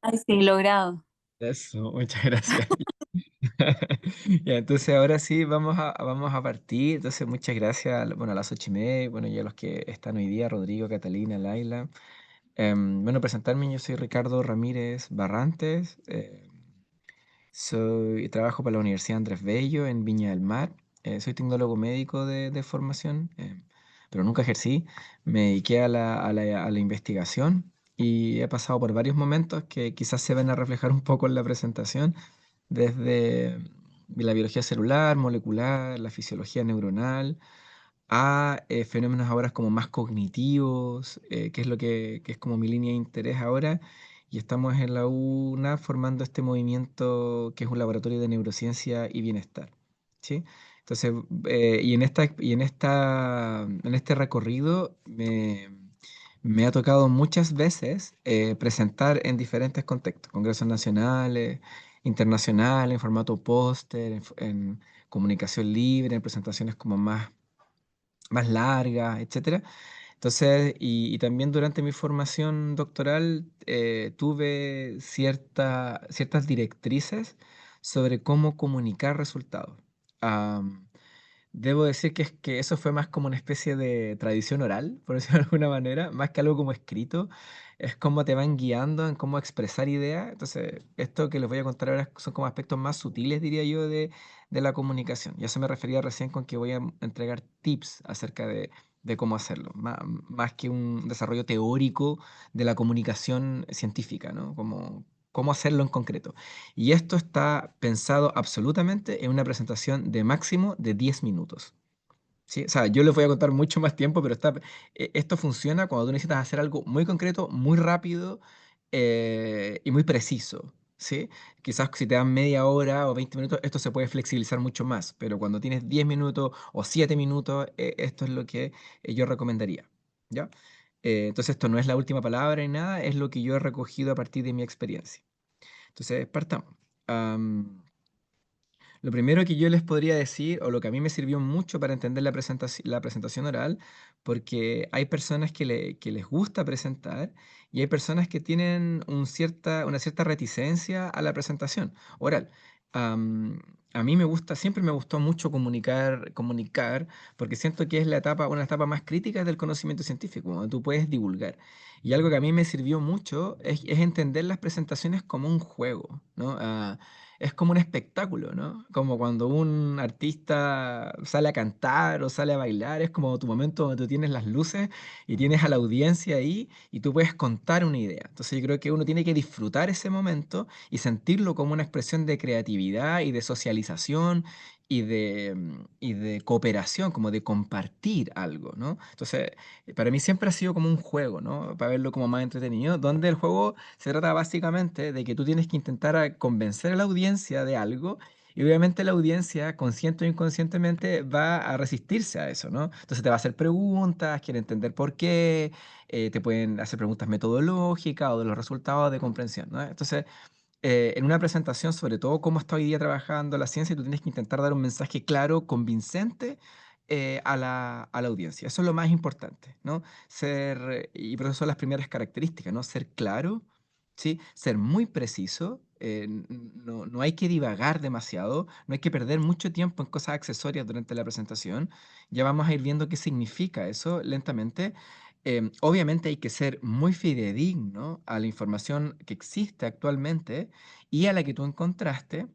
Ay, sí, logrado. Eso, muchas gracias. Ya, entonces ahora sí vamos a partir. Entonces, muchas gracias, bueno, a las 8:30, bueno, y a los que están hoy día, Rodrigo, Catalina, Laila. Bueno, presentarme, yo soy Ricardo Ramírez Barrantes. Trabajo para la Universidad Andrés Bello en Viña del Mar. Soy tecnólogo médico de formación, pero nunca ejercí. Me dediqué a la investigación y he pasado por varios momentos que quizás se van a reflejar un poco en la presentación, desde la biología celular, molecular, la fisiología neuronal, a fenómenos ahora como más cognitivos, que es que es como mi línea de interés ahora. Y estamos en la UNA formando este movimiento que es un laboratorio de neurociencia y bienestar. ¿Sí? Entonces, en este recorrido me ha tocado muchas veces presentar en diferentes contextos, congresos nacionales, internacionales, en formato póster, en comunicación libre, en presentaciones como más largas, etcétera. Entonces, y también durante mi formación doctoral tuve ciertas directrices sobre cómo comunicar resultados. Am, Debo decir que eso fue más como una especie de tradición oral, por decirlo de alguna manera, más que algo como escrito. Es como te van guiando en cómo expresar ideas. Entonces, esto que les voy a contar ahora son como aspectos más sutiles, diría yo, de la comunicación. Y a eso me refería recién con que voy a entregar tips acerca de cómo hacerlo, más que un desarrollo teórico de la comunicación científica, ¿no? Como cómo hacerlo en concreto. Y esto está pensado absolutamente en una presentación de máximo de 10 minutos. ¿Sí? O sea, yo les voy a contar mucho más tiempo, pero esto funciona cuando tú necesitas hacer algo muy concreto, muy rápido y muy preciso. ¿Sí? Quizás si te dan media hora o 20 minutos, esto se puede flexibilizar mucho más, pero cuando tienes 10 minutos o 7 minutos, esto es lo que yo recomendaría. ¿Ya? Entonces, esto no es la última palabra ni nada, es lo que yo he recogido a partir de mi experiencia. Entonces, partamos. Am, lo primero que yo les podría decir, o lo que a mí me sirvió mucho para entender la presentación oral, porque hay personas que les gusta presentar y hay personas que tienen una cierta reticencia a la presentación oral. Am, a mí siempre me gustó mucho comunicar, porque siento que es una etapa más crítica del conocimiento científico, donde tú puedes divulgar. Y algo que a mí me sirvió mucho es entender las presentaciones como un juego, ¿no? Es como un espectáculo, ¿no? Como cuando un artista sale a cantar o sale a bailar, es como tu momento donde tú tienes las luces y tienes a la audiencia ahí y tú puedes contar una idea. Entonces yo creo que uno tiene que disfrutar ese momento y sentirlo como una expresión de creatividad y de socialización y de cooperación, como de compartir algo, ¿no? Entonces, para mí siempre ha sido como un juego, ¿no? Para verlo como más entretenido, donde el juego se trata básicamente de que tú tienes que intentar convencer a la audiencia de algo y obviamente la audiencia, consciente o inconscientemente, va a resistirse a eso, ¿no? Entonces te va a hacer preguntas, quiere entender por qué, te pueden hacer preguntas metodológicas o de los resultados de comprensión, ¿no? Entonces, en una presentación, sobre todo cómo está hoy día trabajando la ciencia, tú tienes que intentar dar un mensaje claro, convincente a la audiencia. Eso es lo más importante, ¿no? Y por eso son las primeras características, ¿no? Ser claro, ¿sí? Ser muy preciso. No hay que divagar demasiado, no hay que perder mucho tiempo en cosas accesorias durante la presentación. Ya vamos a ir viendo qué significa eso lentamente. Obviamente hay que ser muy fidedigno a la información que existe actualmente y a la que tú encontraste,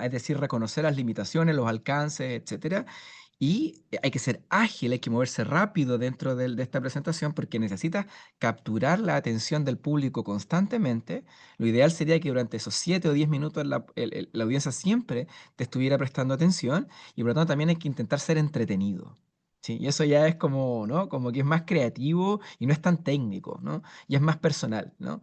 es decir, reconocer las limitaciones, los alcances, etcétera. Y hay que ser ágil, hay que moverse rápido dentro de esta presentación porque necesitas capturar la atención del público constantemente. Lo ideal sería que durante esos 7 o 10 minutos la audiencia siempre te estuviera prestando atención y por lo tanto también hay que intentar ser entretenido. Sí, y eso ya es como, ¿no? Como que es más creativo y no es tan técnico, ¿no? Y es más personal, ¿no?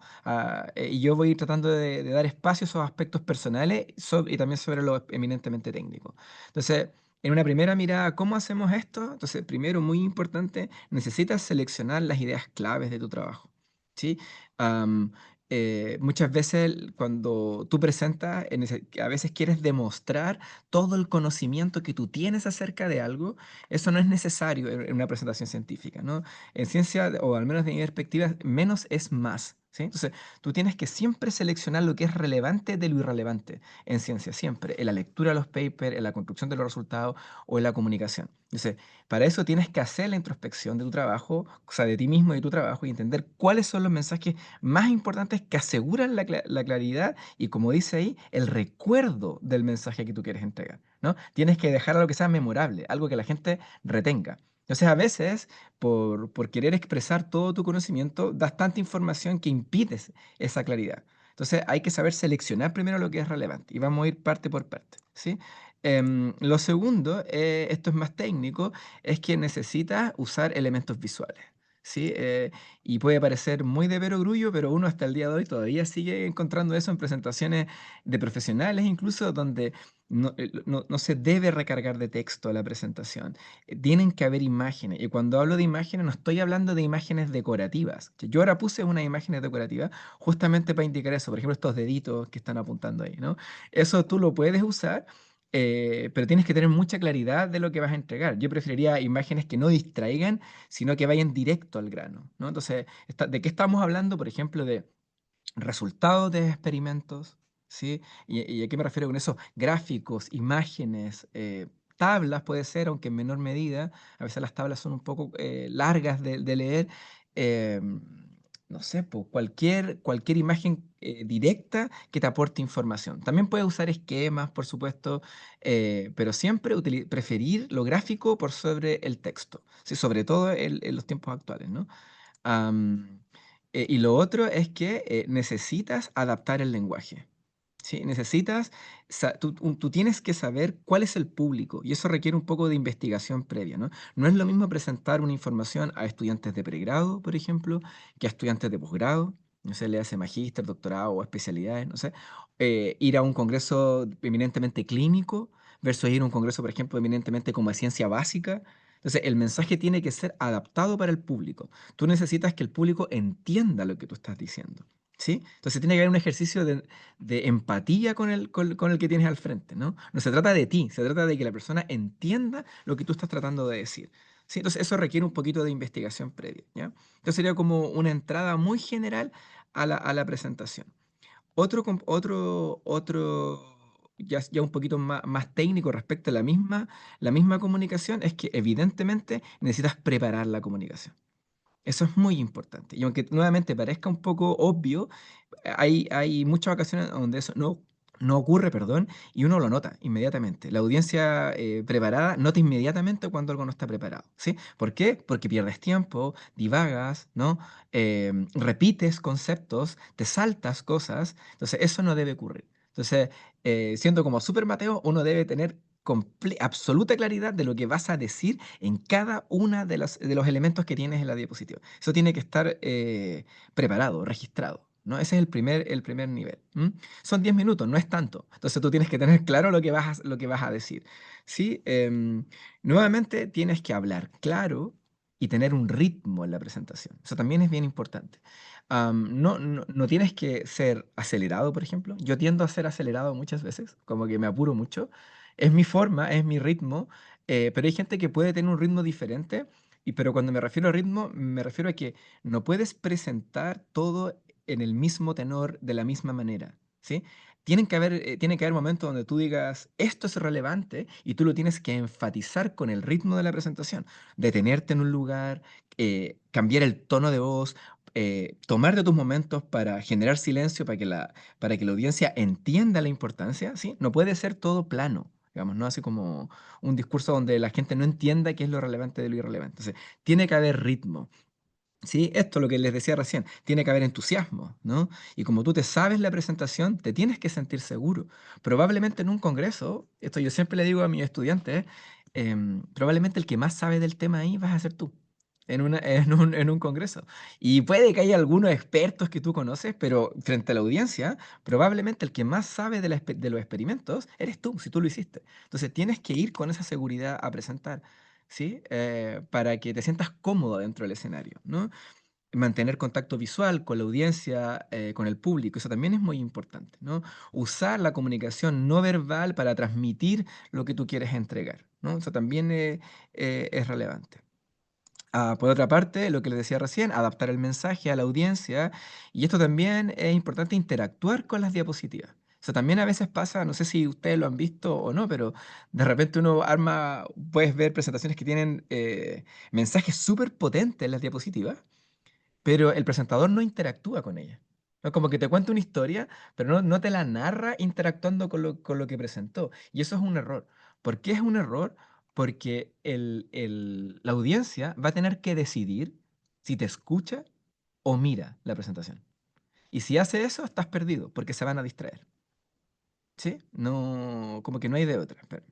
Y yo voy a ir tratando de dar espacio a esos aspectos personales y también sobre lo eminentemente técnico. Entonces, en una primera mirada, ¿cómo hacemos esto? Entonces, primero, muy importante, necesitas seleccionar las ideas claves de tu trabajo, ¿sí? Am, Muchas veces cuando tú presentas, a veces quieres demostrar todo el conocimiento que tú tienes acerca de algo. Eso no es necesario en una presentación científica, ¿no? En ciencia, o al menos de mi perspectiva, menos es más. ¿sí? Entonces, tú tienes que siempre seleccionar lo que es relevante de lo irrelevante en ciencia, siempre, en la lectura de los papers, en la construcción de los resultados o en la comunicación. Entonces, para eso tienes que hacer la introspección de tu trabajo, o sea, de ti mismo y de tu trabajo, y entender cuáles son los mensajes más importantes que aseguran la claridad y, como dice ahí, el recuerdo del mensaje que tú quieres entregar, ¿no? Tienes que dejar algo que sea memorable, algo que la gente retenga. Entonces, a veces, por querer expresar todo tu conocimiento, das tanta información que impides esa claridad. Entonces, hay que saber seleccionar primero lo que es relevante y vamos a ir parte por parte, ¿sí? Lo segundo, esto es más técnico, es que necesitas usar elementos visuales, ¿sí? Y puede parecer muy de perogrullo, pero uno hasta el día de hoy todavía sigue encontrando eso en presentaciones de profesionales, incluso donde no se debe recargar de texto la presentación. Tienen que haber imágenes. Y cuando hablo de imágenes, no estoy hablando de imágenes decorativas. Que yo ahora puse unas imágenes decorativas justamente para indicar eso. Por ejemplo, estos deditos que están apuntando ahí, ¿no? Eso tú lo puedes usar, pero tienes que tener mucha claridad de lo que vas a entregar. Yo preferiría imágenes que no distraigan, sino que vayan directo al grano, ¿no? Entonces, ¿de qué estamos hablando? Por ejemplo, de resultados de experimentos, ¿sí? ¿Y a qué me refiero con eso? Gráficos, imágenes, tablas puede ser, aunque en menor medida. A veces las tablas son un poco largas de leer. em, no sé, po, cualquier imagen directa que te aporte información. También puedes usar esquemas, por supuesto, pero siempre preferir lo gráfico por sobre el texto, ¿sí? Sobre todo en los tiempos actuales, ¿no? Am, y lo otro es que necesitas adaptar el lenguaje. ¿Sí? Necesitas, tú tienes que saber cuál es el público y eso requiere un poco de investigación previa, ¿no? No es lo mismo presentar una información a estudiantes de pregrado, por ejemplo, que a estudiantes de posgrado, no sé, le hace magíster, doctorado o especialidades, no sé. Ir a un congreso eminentemente clínico versus ir a un congreso, por ejemplo, eminentemente como de ciencia básica. Entonces, el mensaje tiene que ser adaptado para el público. Tú necesitas que el público entienda lo que tú estás diciendo. ¿Sí? Entonces tiene que haber un ejercicio de empatía con el que tienes al frente, ¿no? No se trata de ti, se trata de que la persona entienda lo que tú estás tratando de decir. ¿Sí? Entonces eso requiere un poquito de investigación previa, ¿ya? Entonces sería como una entrada muy general a la presentación. Ya un poquito más técnico respecto a la misma comunicación es que evidentemente necesitas preparar la comunicación. Eso es muy importante. Y aunque nuevamente parezca un poco obvio, hay muchas ocasiones donde eso no ocurre, perdón, y uno lo nota inmediatamente. La audiencia preparada nota inmediatamente cuando algo no está preparado, ¿sí? ¿Por qué? Porque pierdes tiempo, divagas, ¿no? Repites conceptos, te saltas cosas. Entonces, eso no debe ocurrir. Entonces, siendo como Super Mateo, uno debe tener absoluta claridad de lo que vas a decir en cada uno de los elementos que tienes en la diapositiva. Eso tiene que estar preparado, registrado, ¿no? Ese es el primer nivel. ¿M? Son 10 minutos, no es tanto. Entonces tú tienes que tener claro lo que vas a decir. ¿Sí? Nuevamente tienes que hablar claro y tener un ritmo en la presentación. Eso también es bien importante. No tienes que ser acelerado, por ejemplo. Yo tiendo a ser acelerado muchas veces, como que me apuro mucho. Es mi forma, es mi ritmo, pero hay gente que puede tener un ritmo diferente. Pero cuando me refiero a ritmo, me refiero a que no puedes presentar todo en el mismo tenor de la misma manera, ¿sí? Tiene que haber momentos donde tú digas, esto es relevante y tú lo tienes que enfatizar con el ritmo de la presentación. Detenerte en un lugar, cambiar el tono de voz, tomar de tus momentos para generar silencio, para que la audiencia entienda la importancia, ¿sí? No puede ser todo plano. Digamos, no así como un discurso donde la gente no entienda qué es lo relevante de lo irrelevante. Entonces, tiene que haber ritmo. Sí, esto es lo que les decía recién, tiene que haber entusiasmo, ¿no? Y como tú te sabes la presentación, te tienes que sentir seguro. Probablemente en un congreso, esto yo siempre le digo a mis estudiantes, probablemente el que más sabe del tema ahí vas a ser tú. En un congreso. Y puede que haya algunos expertos que tú conoces, pero frente a la audiencia, probablemente el que más sabe de los experimentos eres tú, si tú lo hiciste. Entonces tienes que ir con esa seguridad a presentar. ¿Sí? Para que te sientas cómodo dentro del escenario, ¿no? Mantener contacto visual con la audiencia, con el público, eso también es muy importante, ¿no? Usar la comunicación no verbal para transmitir lo que tú quieres entregar, ¿no? Eso también es relevante. Por otra parte, lo que les decía recién, adaptar el mensaje a la audiencia. Y esto también es importante interactuar con las diapositivas. O sea, también a veces pasa, no sé si ustedes lo han visto o no, pero de repente uno arma, puedes ver presentaciones que tienen mensajes súper potentes en las diapositivas, pero el presentador no interactúa con ella. ¿No? Como que te cuenta una historia, pero no te la narra interactuando con lo que presentó. Y eso es un error. ¿Por qué es un error? Porque la audiencia va a tener que decidir si te escucha o mira la presentación. Y si hace eso, estás perdido, porque se van a distraer. ¿Sí? No, como que no hay de otra. Espera,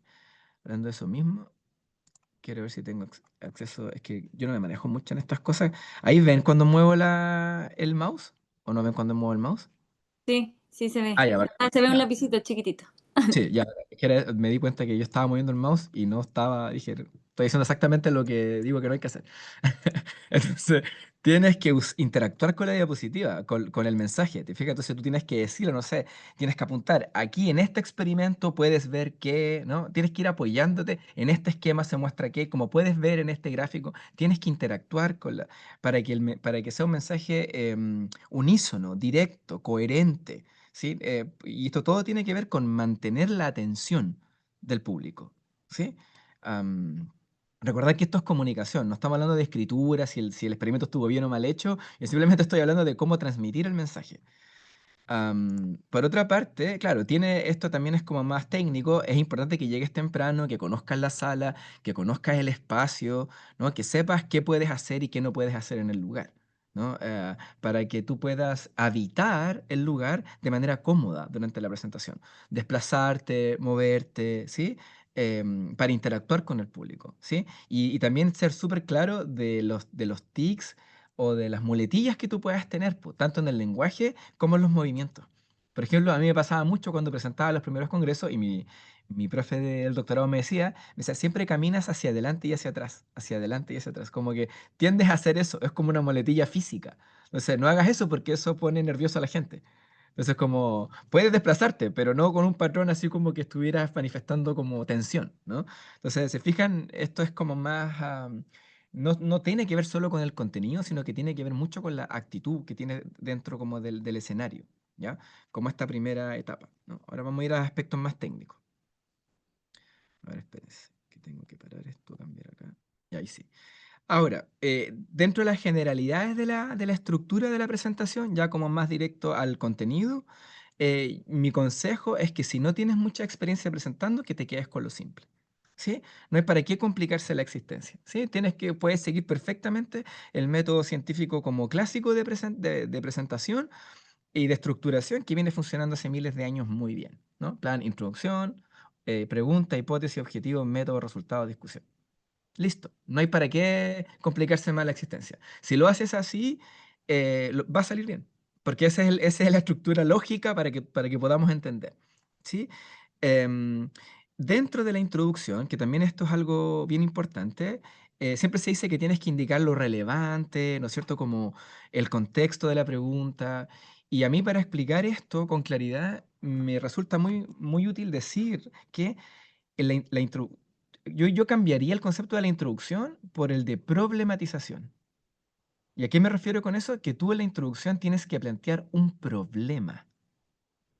hablando de eso mismo, quiero ver si tengo acceso. Es que yo no me manejo mucho en estas cosas. ¿Ahí ven cuando muevo el mouse? ¿O no ven cuando muevo el mouse? Sí, sí se ve. Ah, ya, vale. Ah, se ve un Ya. lapicito chiquitito. Sí, ya. Es que me di cuenta que yo estaba moviendo el mouse y no estaba. Dije, estoy diciendo exactamente lo que digo que no hay que hacer. Entonces, tienes que interactuar con la diapositiva, con el mensaje. ¿Te fijas? Entonces, tú tienes que decirlo, no sé, tienes que apuntar. Aquí en este experimento puedes ver que, ¿no? Tienes que ir apoyándote. En este esquema se muestra que, como puedes ver en este gráfico, tienes que interactuar para que, para que sea un mensaje unísono, directo, coherente. ¿Sí? Y esto todo tiene que ver con mantener la atención del público. ¿Sí? Am, Recordad que esto es comunicación, no estamos hablando de escritura, si el experimento estuvo bien o mal hecho, yo simplemente estoy hablando de cómo transmitir el mensaje. Por otra parte, claro, esto también es como más técnico, es importante que llegues temprano, que conozcas la sala, que conozcas el espacio, ¿no? Que sepas qué puedes hacer y qué no puedes hacer en el lugar, ¿no? Para que tú puedas habitar el lugar de manera cómoda durante la presentación, desplazarte, moverte, ¿sí? Para interactuar con el público, ¿sí? Y también ser súper claro de los tics o de las muletillas que tú puedas tener, pues, tanto en el lenguaje como en los movimientos. Por ejemplo, a mí me pasaba mucho cuando presentaba los primeros congresos y mi profe del doctorado me decía, siempre caminas hacia adelante y hacia atrás, hacia adelante y hacia atrás, como que tiendes a hacer eso, es como una muletilla física. Entonces, no hagas eso porque eso pone nervioso a la gente. Entonces, como, puedes desplazarte, pero no con un patrón así como que estuvieras manifestando como tensión, ¿no? Entonces, se fijan, esto es como más, no tiene que ver solo con el contenido, sino que tiene que ver mucho con la actitud que tiene dentro como del escenario, ¿ya? Como esta primera etapa, ¿no? Ahora vamos a ir a aspectos más técnicos. A ver, espérense, que tengo que parar esto, cambiar acá. Y ahí sí. Ahora, dentro de las generalidades de la estructura de la presentación, ya como más directo al contenido, mi consejo es que si no tienes mucha experiencia presentando, que te quedes con lo simple. ¿Sí? No hay para qué complicarse la existencia. ¿Sí? Puedes seguir perfectamente el método científico como clásico de presentación y de estructuración que viene funcionando hace miles de años muy bien, ¿no? Plan, introducción, pregunta, hipótesis, objetivo, método, resultado, discusión. Listo. No hay para qué complicarse más la existencia. Si lo haces así, va a salir bien. Porque esa es la estructura lógica para que podamos entender. ¿Sí? Em, Dentro de la introducción, que también esto es algo bien importante, siempre se dice que tienes que indicar lo relevante, ¿no es cierto? Como el contexto de la pregunta. Y a mí para explicar esto con claridad me resulta muy, muy útil decir que en yo cambiaría el concepto de la introducción por el de problematización. ¿Y a qué me refiero con eso? Que tú en la introducción tienes que plantear un problema.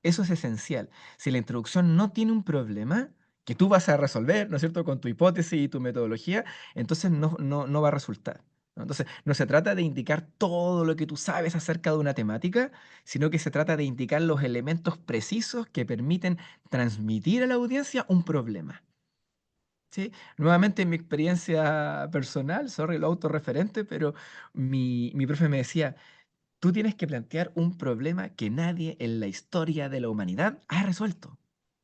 Eso es esencial. Si la introducción no tiene un problema que tú vas a resolver, ¿no es cierto?, con tu hipótesis y tu metodología, entonces no va a resultar, ¿no? Entonces, no se trata de indicar todo lo que tú sabes acerca de una temática, sino que se trata de indicar los elementos precisos que permiten transmitir a la audiencia un problema. ¿Sí? Nuevamente en mi experiencia personal, sorry, lo autorreferente, pero mi profe me decía, tú tienes que plantear un problema que nadie en la historia de la humanidad ha resuelto.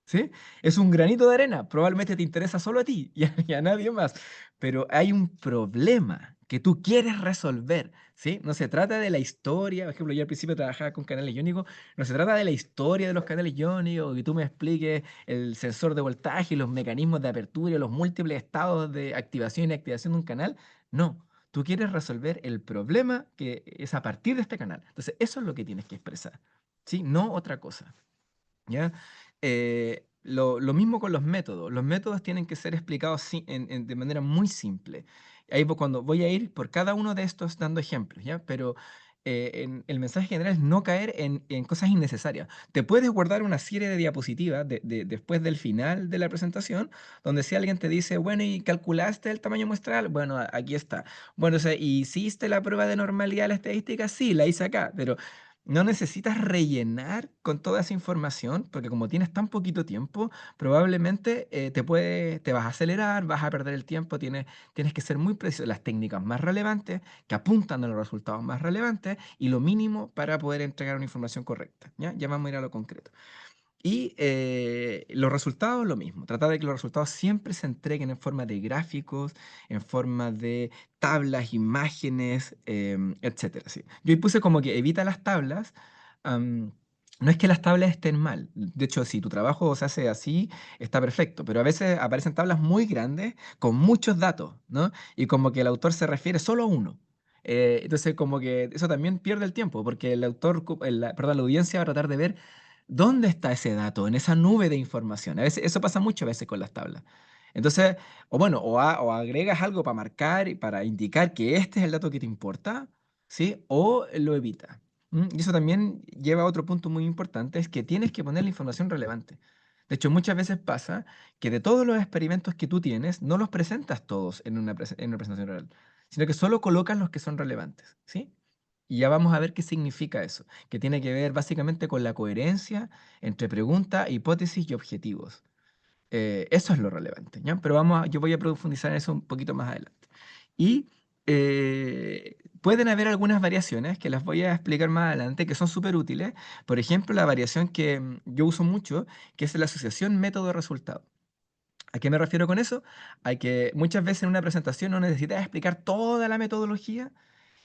¿Sí? Es un granito de arena, probablemente te interesa solo a ti y a nadie más, pero hay un problema que tú quieres resolver, ¿sí? No se trata de la historia, por ejemplo, yo al principio trabajaba con canales iónicos, no se trata de la historia de los canales iónicos, que tú me expliques el sensor de voltaje y los mecanismos de apertura y los múltiples estados de activación y inactivación de un canal, no. Tú quieres resolver el problema que es a partir de este canal. Entonces, eso es lo que tienes que expresar, ¿sí? No otra cosa. ¿Ya? Lo mismo con los métodos. Los métodos tienen que ser explicados de manera muy simple. Ahí cuando voy a ir por cada uno de estos dando ejemplos, ¿ya? Pero el mensaje general es no caer en cosas innecesarias. Te puedes guardar una serie de diapositivas después del final de la presentación, donde si alguien te dice, bueno, ¿y calculaste el tamaño muestral? Bueno, aquí está. Bueno, o sea, ¿hiciste la prueba de normalidad de la estadística? Sí, la hice acá, pero no necesitas rellenar con toda esa información, porque como tienes tan poquito tiempo, probablemente te vas a acelerar, vas a perder el tiempo, tienes que ser muy preciso. Las técnicas más relevantes que apuntan a los resultados más relevantes y lo mínimo para poder entregar una información correcta. ¿Ya? Ya vamos a ir a lo concreto. Y los resultados, lo mismo. Tratar de que los resultados siempre se entreguen en forma de gráficos, en forma de tablas, imágenes, etcétera. Sí. Yo ahí puse como que evita las tablas. am, no es que las tablas estén mal. De hecho, si tu trabajo se hace así, está perfecto. Pero a veces aparecen tablas muy grandes con muchos datos, ¿no? Y como que el autor se refiere solo a uno. Entonces, como que eso también pierde el tiempo, porque el autor, perdón, la audiencia va a tratar de ver ¿dónde está ese dato? En esa nube de información. A veces, eso pasa mucho a veces con las tablas. Entonces, o bueno, o agregas algo para marcar y para indicar que este es el dato que te importa, ¿sí? O lo evitas. Y eso también lleva a otro punto muy importante, es que tienes que poner la información relevante. De hecho, muchas veces pasa que de todos los experimentos que tú tienes, no los presentas todos en una presentación oral, sino que solo colocas los que son relevantes, ¿sí? Y ya vamos a ver qué significa eso, que tiene que ver básicamente con la coherencia entre pregunta, hipótesis y objetivos. Eso es lo relevante, ¿ya? Pero yo voy a profundizar en eso un poquito más adelante. Y pueden haber algunas variaciones que las voy a explicar más adelante que son súper útiles. Por ejemplo, la variación que yo uso mucho, que es la asociación método-resultado. ¿A qué me refiero con eso? A que muchas veces en una presentación no necesitas explicar toda la metodología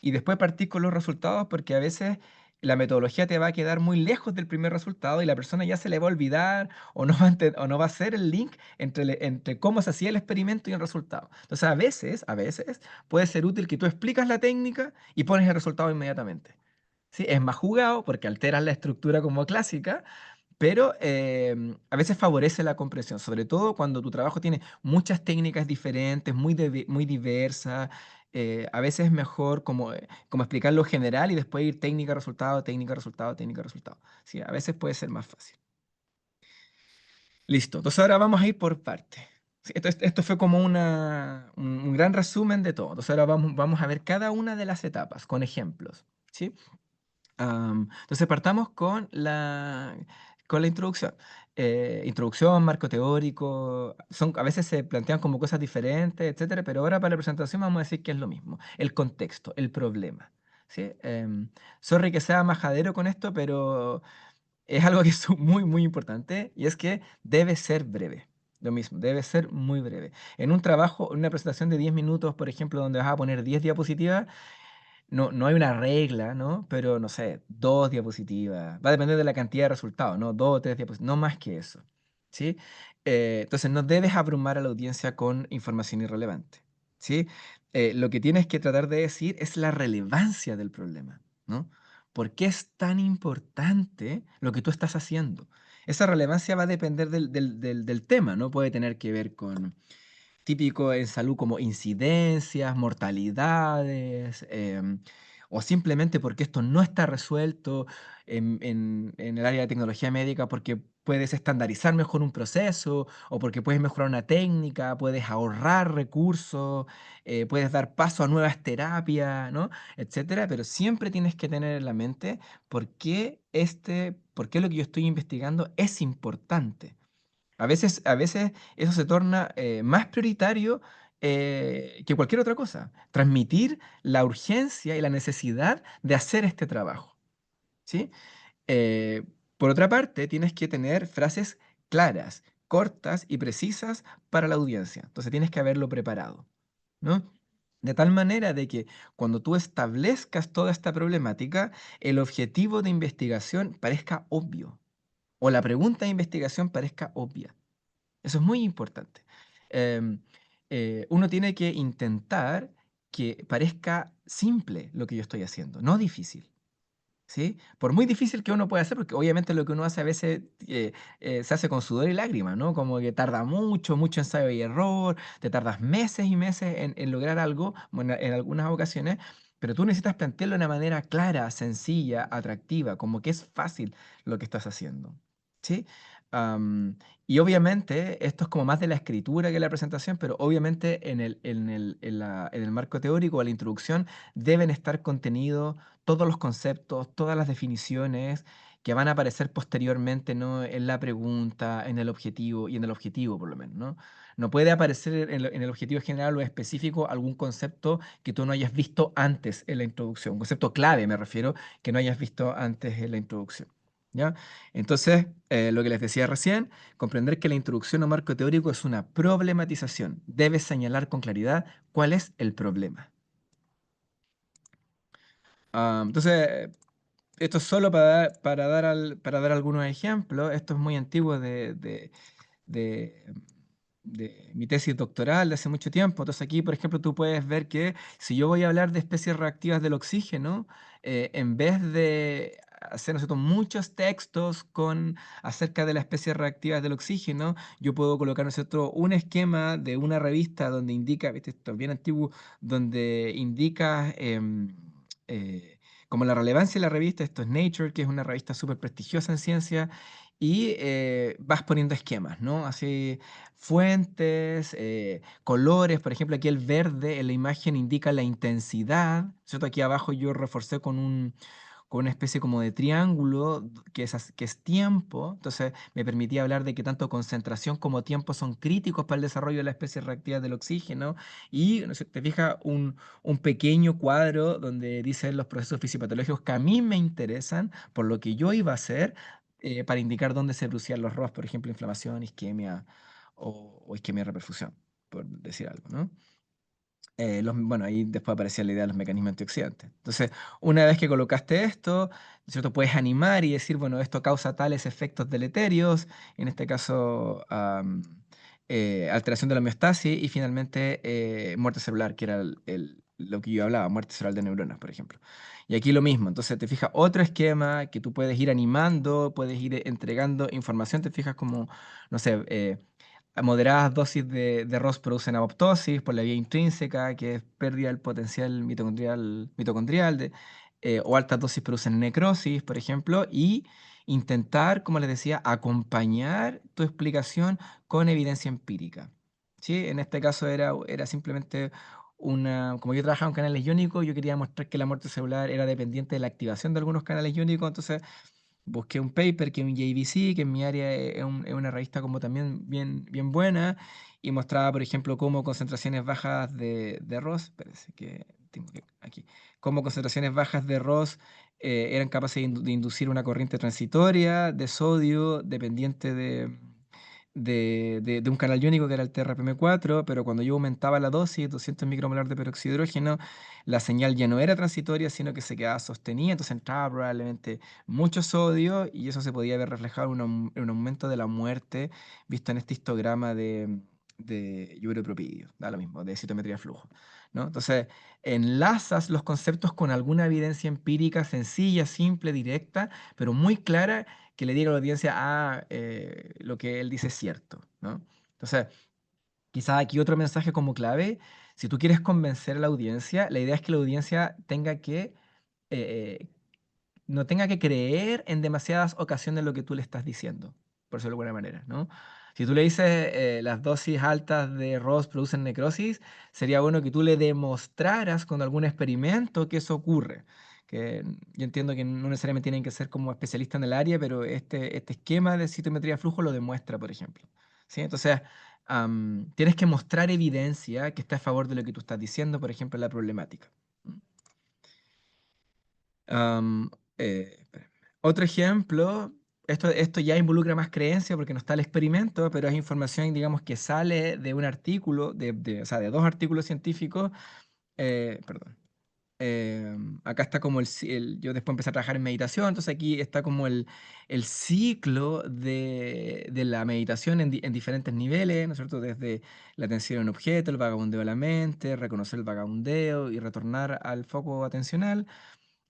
y después partir con los resultados porque a veces la metodología te va a quedar muy lejos del primer resultado y la persona ya se le va a olvidar o no va a hacer el link entre cómo se hacía el experimento y el resultado. Entonces a veces puede ser útil que tú explicas la técnica y pones el resultado inmediatamente. ¿Sí? Es más jugado porque alteras la estructura como clásica, pero a veces favorece la comprensión, sobre todo cuando tu trabajo tiene muchas técnicas diferentes, muy diversas. A veces es mejor como explicar lo general y después ir técnica, resultado, técnica, resultado, técnica, resultado. Sí, a veces puede ser más fácil. Listo, entonces ahora vamos a ir por partes. Sí, esto fue como un gran resumen de todo. Entonces ahora vamos a ver cada una de las etapas con ejemplos. ¿Sí? Entonces partamos con la introducción. Introducción, marco teórico, a veces se plantean como cosas diferentes, etcétera, pero ahora para la presentación vamos a decir que es lo mismo. El contexto, el problema. ¿Sí? Sorry que sea majadero con esto, pero es algo que es muy, muy importante y es que debe ser breve. Lo mismo, debe ser muy breve. En un trabajo, en una presentación de 10 minutos, por ejemplo, donde vas a poner 10 diapositivas, no hay una regla, ¿no? Pero no sé, 2 diapositivas. Va a depender de la cantidad de resultados, ¿no? 2 o 3 diapositivas, no más que eso. ¿Sí? Entonces no debes abrumar a la audiencia con información irrelevante. ¿Sí? Lo que tienes que tratar de decir es la relevancia del problema, ¿no? ¿Por qué es tan importante lo que tú estás haciendo? Esa relevancia va a depender del tema, ¿no? Puede tener que ver con típico en salud como incidencias, mortalidades, o simplemente porque esto no está resuelto en el área de tecnología médica, porque puedes estandarizar mejor un proceso, o porque puedes mejorar una técnica, puedes ahorrar recursos, puedes dar paso a nuevas terapias, ¿no? Etcétera, pero siempre tienes que tener en la mente por qué lo que yo estoy investigando es importante. A veces eso se torna más prioritario que cualquier otra cosa. Transmitir la urgencia y la necesidad de hacer este trabajo, ¿sí? Eh, por otra parte, tienes que tener frases claras, cortas y precisas para la audiencia. Entonces tienes que haberlo preparado, ¿no? De tal manera de que cuando tú establezcas toda esta problemática, el objetivo de investigación parezca obvio o la pregunta de investigación parezca obvia. Eso es muy importante. Em, Uno tiene que intentar que parezca simple lo que yo estoy haciendo, no difícil. ¿sí? Por muy difícil que uno pueda hacer, porque obviamente lo que uno hace a veces se hace con sudor y lágrimas, ¿no? Como que tarda mucho, mucho ensayo y error, te tardas meses y meses en lograr algo, bueno, en algunas ocasiones, pero tú necesitas plantearlo de una manera clara, sencilla, atractiva, como que es fácil lo que estás haciendo, ¿sí? Am, y obviamente esto es como más de la escritura que la presentación, pero obviamente en el marco teórico o la introducción deben estar contenidos todos los conceptos, todas las definiciones que van a aparecer posteriormente, ¿no? En la pregunta, en el objetivo y en el objetivo, por lo menos, ¿no? No puede aparecer en el objetivo general o específico algún concepto que tú no hayas visto antes en la introducción. Un concepto clave, me refiero, que no hayas visto antes en la introducción. ¿Ya? Entonces, lo que les decía recién, comprender que la introducción o marco teórico es una problematización. Debes señalar con claridad cuál es el problema. Entonces, esto es solo para dar algunos ejemplos. Esto es muy antiguo de- de mi tesis doctoral de hace mucho tiempo. Entonces aquí, por ejemplo, tú puedes ver que si yo voy a hablar de especies reactivas del oxígeno, en vez de hacer nosotros muchos textos acerca de las especies reactivas del oxígeno, yo puedo colocar nosotros un esquema de una revista donde indica, ¿viste? Esto es bien antiguo, donde indica eh, como la relevancia de la revista. Esto es Nature, que es una revista súper prestigiosa en ciencia, y vas poniendo esquemas, ¿no? Así, fuentes, colores, por ejemplo, aquí el verde en la imagen indica la intensidad, ¿cierto? Aquí abajo yo reforcé con una especie como de triángulo que es tiempo, entonces me permitía hablar de que tanto concentración como tiempo son críticos para el desarrollo de la especie reactiva del oxígeno, y no sé, te fijas un pequeño cuadro donde dicen los procesos fisiopatológicos que a mí me interesan, por lo que yo iba a hacer, para indicar dónde se producían los ROS, por ejemplo, inflamación, isquemia o isquemia de reperfusión, por decir algo, ¿no? Bueno, ahí después aparecía la idea de los mecanismos antioxidantes. Entonces, una vez que colocaste esto, ¿cierto? Puedes animar y decir, bueno, esto causa tales efectos deleterios, en este caso, alteración de la homeostasis y finalmente muerte celular, que era lo que yo hablaba, muerte celular de neuronas, por ejemplo. Y aquí lo mismo, entonces te fijas otro esquema que tú puedes ir animando, puedes ir entregando información, te fijas como, no sé, a moderadas dosis de ROS producen apoptosis por la vía intrínseca, que es pérdida del potencial mitocondrial, o altas dosis producen necrosis, por ejemplo, y intentar, como les decía, acompañar tu explicación con evidencia empírica. ¿Sí? En este caso era simplemente como yo trabajaba en canales iónicos, yo quería mostrar que la muerte celular era dependiente de la activación de algunos canales iónicos, entonces busqué un paper que es un JVC, que en mi área es una revista como también bien buena, y mostraba, por ejemplo, cómo concentraciones bajas de ROS, parece que tengo que, aquí, cómo concentraciones bajas de ROS eran capaces de inducir una corriente transitoria de sodio dependiente de un canal iónico que era el TRPM4, pero cuando yo aumentaba la dosis, 200 micromolar de peróxido de hidrógeno, la señal ya no era transitoria, sino que se quedaba sostenida, entonces entraba probablemente mucho sodio y eso se podía ver reflejado en un aumento de la muerte visto en este histograma de urepropidio, da lo mismo, de citometría de flujo, ¿no? Entonces, enlazas los conceptos con alguna evidencia empírica sencilla, simple, directa, pero muy clara que le diga a la audiencia, lo que él dice es cierto, ¿no? Entonces, quizás aquí otro mensaje como clave, si tú quieres convencer a la audiencia, la idea es que la audiencia eh, no tenga que creer en demasiadas ocasiones lo que tú le estás diciendo, por decirlo de alguna manera, ¿no? Si tú le dices las dosis altas de ROS producen necrosis, sería bueno que tú le demostraras con algún experimento que eso ocurre. Que yo entiendo que no necesariamente tienen que ser como especialistas en el área, pero este esquema de citometría de flujo lo demuestra, por ejemplo. ¿Sí? Entonces, tienes que mostrar evidencia que está a favor de lo que tú estás diciendo, por ejemplo, en la problemática. Am, espérame. Otro ejemplo, esto ya involucra más creencia porque no está el experimento, pero es información, digamos, que sale de un artículo, o sea, de dos artículos científicos. Perdón. Acá está como yo después empecé a trabajar en meditación, entonces aquí está como el ciclo de la meditación en diferentes niveles, ¿no es cierto? Desde la atención en un objeto, el vagabundeo de la mente, reconocer el vagabundeo y retornar al foco atencional.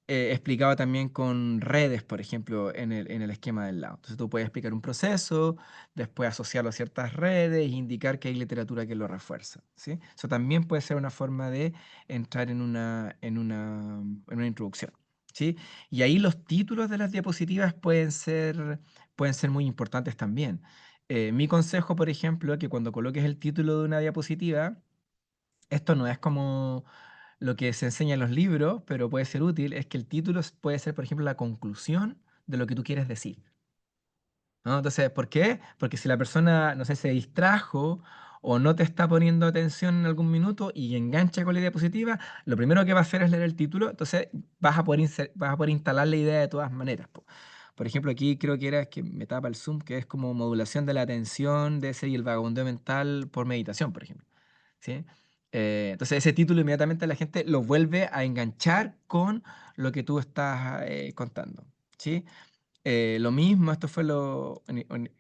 explicado también con redes, por ejemplo, en el esquema del lado. Entonces tú puedes explicar un proceso, después asociarlo a ciertas redes e indicar que hay literatura que lo refuerza, ¿sí? Eso también puede ser una forma de entrar en una introducción, ¿sí? Y ahí los títulos de las diapositivas pueden ser muy importantes también. Mi consejo, por ejemplo, es que cuando coloques el título de una diapositiva, esto no es como lo que se enseña en los libros, pero puede ser útil, es que el título puede ser, por ejemplo, la conclusión de lo que tú quieres decir, ¿no? Entonces, ¿por qué? Porque si la persona, no sé, se distrajo o no te está poniendo atención en algún minuto y engancha con la diapositiva, lo primero que va a hacer es leer el título, entonces vas a poder instalar la idea de todas maneras, po. Por ejemplo, aquí creo que era que me tapa el Zoom, que es como modulación de la atención de ese y el vagabundeo mental por meditación, por ejemplo. ¿Sí? Entonces ese título inmediatamente la gente lo vuelve a enganchar con lo que tú estás contando, ¿sí? Lo mismo, esto fue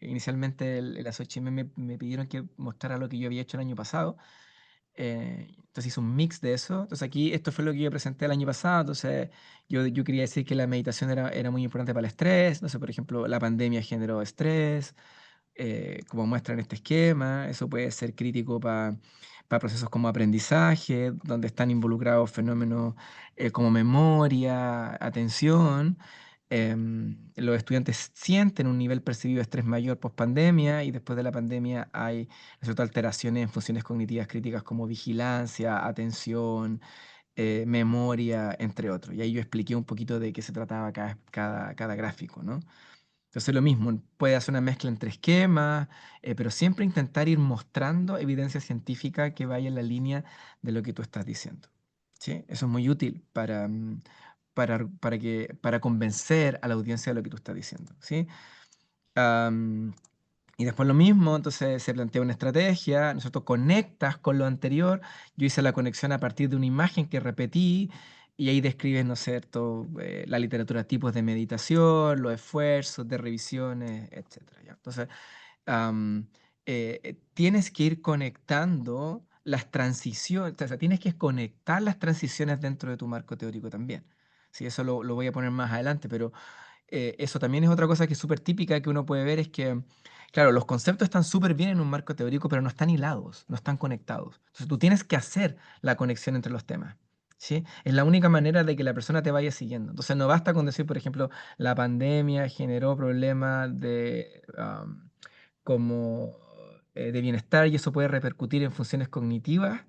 inicialmente las 8 me pidieron que mostrara lo que yo había hecho el año pasado. Entonces hice un mix de eso. Entonces aquí esto fue lo que yo presenté el año pasado. Entonces yo quería decir que la meditación era muy importante para el estrés. No sé, por ejemplo, la pandemia generó estrés, como muestra en este esquema. Eso puede ser crítico para procesos como aprendizaje, donde están involucrados fenómenos como memoria, atención. Los estudiantes sienten un nivel percibido de estrés mayor post pandemia y después de la pandemia hay alteraciones en funciones cognitivas críticas como vigilancia, atención, memoria, entre otros. Y ahí yo expliqué un poquito de qué se trataba cada gráfico, ¿no? Entonces lo mismo, puede hacer una mezcla entre esquemas, pero siempre intentar ir mostrando evidencia científica que vaya en la línea de lo que tú estás diciendo. ¿Sí? Eso es muy útil para convencer a la audiencia de lo que tú estás diciendo. ¿Sí? Am, y después lo mismo, entonces se plantea una estrategia, nosotros conectas con lo anterior, yo hice la conexión a partir de una imagen que repetí y ahí describes, ¿no es cierto?, la literatura, tipos de meditación, los esfuerzos de revisiones, etcétera, ¿ya? Entonces, am, tienes que ir conectando las transiciones, o sea, tienes que conectar las transiciones dentro de tu marco teórico también. Sí, eso lo voy a poner más adelante, pero eso también es otra cosa que es súper típica que uno puede ver, es que, claro, los conceptos están súper bien en un marco teórico, pero no están hilados, no están conectados. Entonces tú tienes que hacer la conexión entre los temas. ¿Sí? Es la única manera de que la persona te vaya siguiendo. Entonces no basta con decir, por ejemplo, la pandemia generó problemas como de bienestar y eso puede repercutir en funciones cognitivas,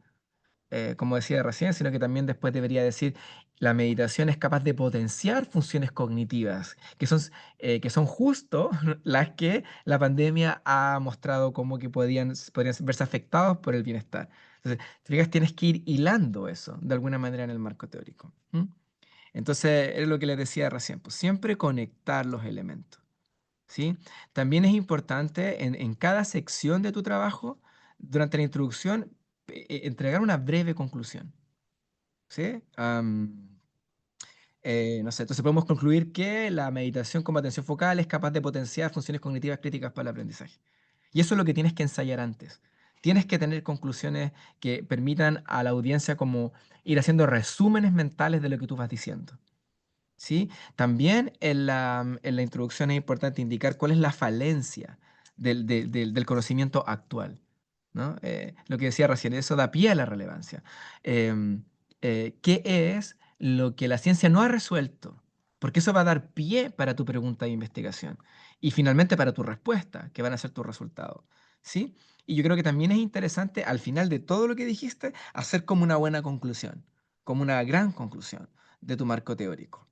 como decía recién, sino que también después debería decir, la meditación es capaz de potenciar funciones cognitivas, que son justo las que la pandemia ha mostrado como que podrían verse afectados por el bienestar. Entonces, te fijas, tienes que ir hilando eso de alguna manera en el marco teórico. ¿M? Entonces, es lo que les decía recién, pues siempre conectar los elementos. ¿Sí? También es importante en cada sección de tu trabajo, durante la introducción, entregar una breve conclusión. ¿Sí? No sé, entonces podemos concluir que la meditación como atención focal es capaz de potenciar funciones cognitivas críticas para el aprendizaje. Y eso es lo que tienes que ensayar antes. Tienes que tener conclusiones que permitan a la audiencia como ir haciendo resúmenes mentales de lo que tú vas diciendo. ¿Sí? También en la introducción es importante indicar cuál es la falencia del conocimiento actual, ¿no? Lo que decía recién, eso da pie a la relevancia. Em, ¿Qué es lo que la ciencia no ha resuelto? Porque eso va a dar pie para tu pregunta de investigación y finalmente para tu respuesta, que van a ser tus resultados, ¿sí? Y yo creo que también es interesante al final de todo lo que dijiste hacer como una buena conclusión, como una gran conclusión de tu marco teórico.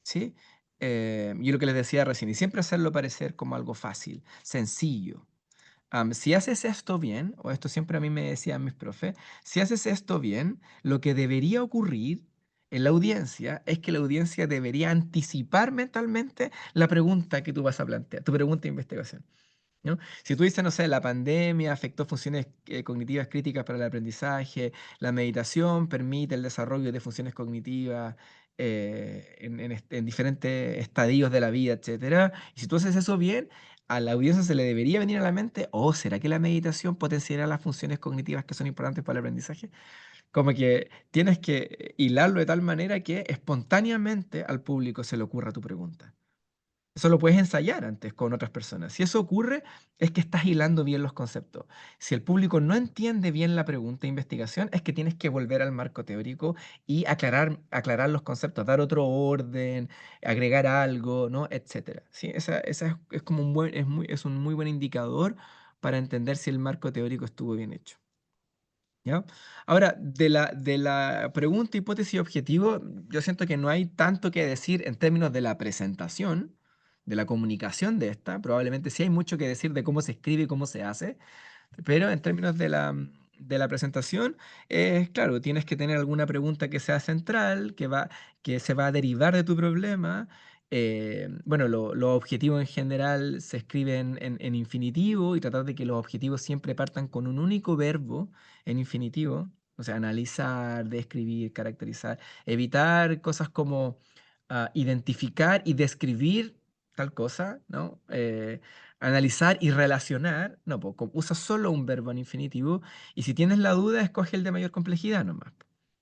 ¿Sí? Yo lo que les decía recién, y siempre hacerlo parecer como algo fácil, sencillo. Si haces esto bien, o esto siempre a mí me decían mis profes, si haces esto bien, lo que debería ocurrir en la audiencia es que la audiencia debería anticipar mentalmente la pregunta que tú vas a plantear, tu pregunta de investigación. ¿No? Si tú dices, no sé, la pandemia afectó funciones cognitivas críticas para el aprendizaje, la meditación permite el desarrollo de funciones cognitivas en diferentes estadios de la vida, etcétera. Y si tú haces eso bien, a la audiencia se le debería venir a la mente, ¿será que la meditación potenciará las funciones cognitivas que son importantes para el aprendizaje? Como que tienes que hilarlo de tal manera que espontáneamente al público se le ocurra tu pregunta. Eso lo puedes ensayar antes con otras personas. Si eso ocurre, es que estás hilando bien los conceptos. Si el público no entiende bien la pregunta de investigación, es que tienes que volver al marco teórico y aclarar los conceptos, dar otro orden, agregar algo, ¿no? Etcétera. Sí, esa es como es un muy buen indicador para entender si el marco teórico estuvo bien hecho. ¿Ya? Ahora, de la pregunta, hipótesis y objetivo, yo siento que no hay tanto que decir en términos de la presentación, de la comunicación de esta. Probablemente sí hay mucho que decir de cómo se escribe y cómo se hace, pero en términos de la presentación, claro, tienes que tener alguna pregunta que sea central, que se va a derivar de tu problema. Bueno, los objetivos en general se escriben en infinitivo y tratar de que los objetivos siempre partan con un único verbo en infinitivo. O sea, analizar, describir, caracterizar, evitar cosas como identificar y describir tal cosa, ¿no? Analizar y relacionar, no, pues usa solo un verbo en infinitivo y si tienes la duda, escoge el de mayor complejidad nomás.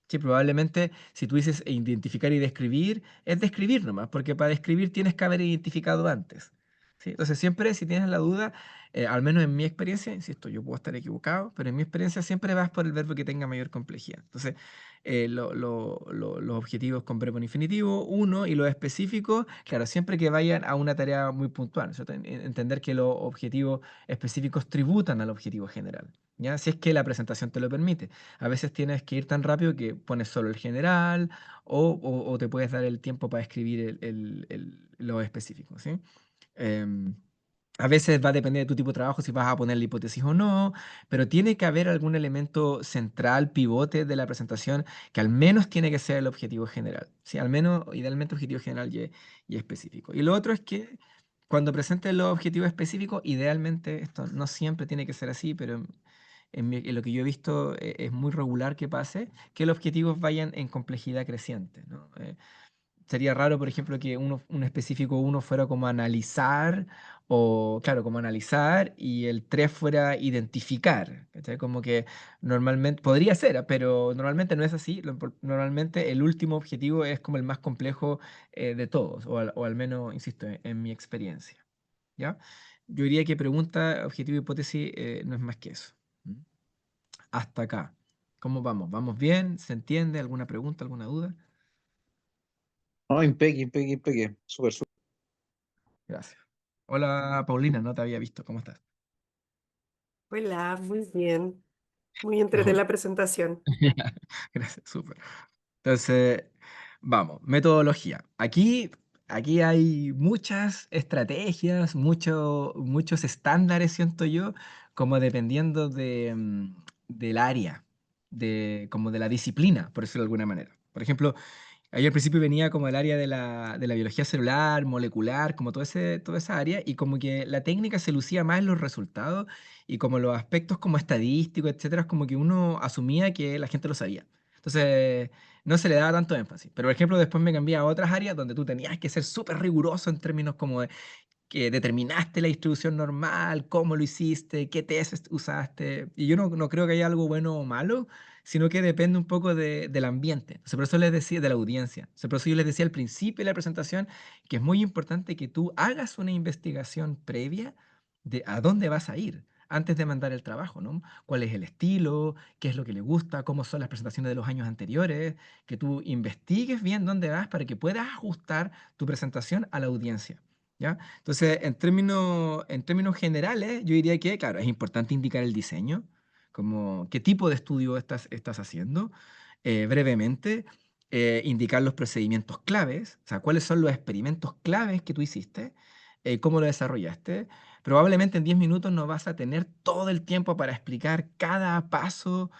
Sí, probablemente si tú dices identificar y describir, es describir nomás, porque para describir tienes que haber identificado antes. ¿Sí? Entonces siempre si tienes la duda, al menos en mi experiencia, insisto, yo puedo estar equivocado, pero en mi experiencia siempre vas por el verbo que tenga mayor complejidad. Entonces, los objetivos con verbo en infinitivo, uno, y los específicos, claro, siempre que vayan a una tarea muy puntual, ¿cierto? Entender que los objetivos específicos tributan al objetivo general, ¿ya? Si es que la presentación te lo permite. A veces tienes que ir tan rápido que pones solo el general o te puedes dar el tiempo para escribir lo específico, ¿sí? Em, a veces va a depender de tu tipo de trabajo si vas a poner la hipótesis o no, pero tiene que haber algún elemento central, pivote de la presentación, que al menos tiene que ser el objetivo general. Sí, al menos, idealmente, objetivo general y específico. Y lo otro es que cuando presentes los objetivos específicos, idealmente, esto no siempre tiene que ser así, pero en lo que yo he visto es muy regular que pase, que los objetivos vayan en complejidad creciente, ¿no? Sería raro, por ejemplo, que un específico uno fuera como analizar, o claro, como analizar, y el 3 fuera identificar. ¿Cachai? Como que normalmente, podría ser, pero normalmente no es así. Normalmente el último objetivo es como el más complejo de todos, o al menos, insisto, en mi experiencia. ¿Ya? Yo diría que pregunta, objetivo, hipótesis no es más que eso. ¿Mm? Hasta acá. ¿Cómo vamos? ¿Vamos bien? ¿Se entiende? ¿Alguna pregunta, alguna duda? No, impeque, impeque, impeque. Súper, súper. Gracias. Hola Paulina, no te había visto. ¿Cómo estás? Hola, muy bien. Muy Qué entrete bueno. la presentación. Gracias, súper. Entonces, vamos, metodología. Aquí hay muchas estrategias, muchos estándares, siento yo, como dependiendo del área, como de la disciplina, por decirlo de alguna manera. Por ejemplo, ahí al principio venía como el área de la biología celular, molecular, como toda esa área, y como que la técnica se lucía más en los resultados y como los aspectos como estadísticos, etcétera, como que uno asumía que la gente lo sabía. Entonces, no se le daba tanto énfasis. Pero, por ejemplo, después me cambié a otras áreas donde tú tenías que ser súper riguroso en términos como de que determinaste la distribución normal, cómo lo hiciste, qué test usaste. Y yo no creo que haya algo bueno o malo, sino que depende un poco del ambiente. Entonces, por eso les decía, de la audiencia. Entonces, por eso yo les decía al principio de la presentación que es muy importante que tú hagas una investigación previa de a dónde vas a ir antes de mandar el trabajo, ¿no? ¿Cuál es el estilo? ¿Qué es lo que le gusta? ¿Cómo son las presentaciones de los años anteriores? Que tú investigues bien dónde vas para que puedas ajustar tu presentación a la audiencia. ¿Ya? Entonces, en términos generales, yo diría que, claro, es importante indicar el diseño, como qué tipo de estudio estás haciendo, brevemente, indicar los procedimientos claves, o sea, cuáles son los experimentos claves que tú hiciste, cómo lo desarrollaste. Probablemente en 10 minutos no vas a tener todo el tiempo para explicar cada paso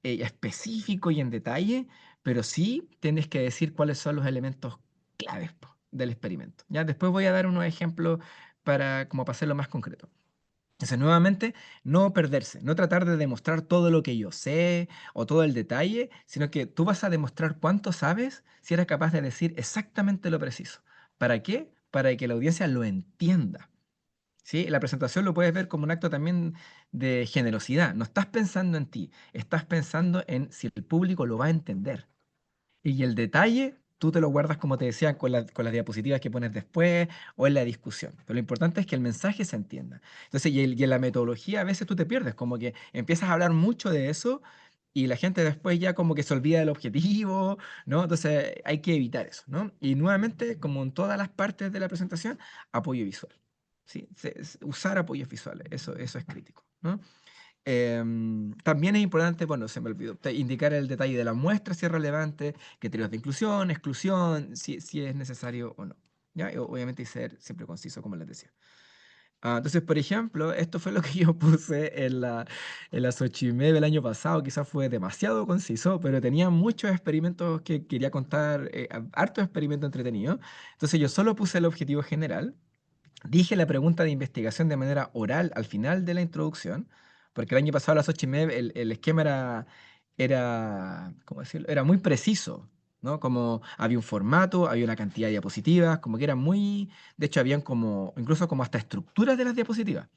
específico y en detalle, pero sí tienes que decir cuáles son los elementos claves po, del experimento. ¿Ya? Después voy a dar unos ejemplos como para hacerlo más concreto. Entonces, nuevamente, no perderse, no tratar de demostrar todo lo que yo sé o todo el detalle, sino que tú vas a demostrar cuánto sabes si eres capaz de decir exactamente lo preciso. ¿Para qué? Para que la audiencia lo entienda. ¿sí? La presentación lo puedes ver como un acto también de generosidad. No estás pensando en ti, estás pensando en si el público lo va a entender. Y el detalle, tú te lo guardas, como te decía, con las diapositivas que pones después o en la discusión. Pero lo importante es que el mensaje se entienda. Entonces, y en la metodología a veces tú te pierdes, como que empiezas a hablar mucho de eso y la gente después ya como que se olvida del objetivo, ¿no? Entonces hay que evitar eso, ¿no? Y nuevamente, como en todas las partes de la presentación, apoyo visual. ¿Sí? Usar apoyos visuales, eso es crítico, ¿no? También es importante, bueno, se me olvidó, indicar el detalle de la muestra, si es relevante, criterios de inclusión, exclusión, si es necesario o no. ¿Ya? Y obviamente y ser siempre conciso, como les decía. Entonces, por ejemplo, esto fue lo que yo puse en las 8:30 del año pasado. Quizás fue demasiado conciso, pero tenía muchos experimentos que quería contar, hartos experimentos entretenidos. Entonces, yo solo puse el objetivo general. Dije la pregunta de investigación de manera oral al final de la introducción, porque el año pasado a las 8:30 el esquema era, ¿cómo decirlo? Era muy preciso, ¿no? Como había un formato, había una cantidad de diapositivas, como que era muy, de hecho habían como, incluso como hasta estructuras de las diapositivas.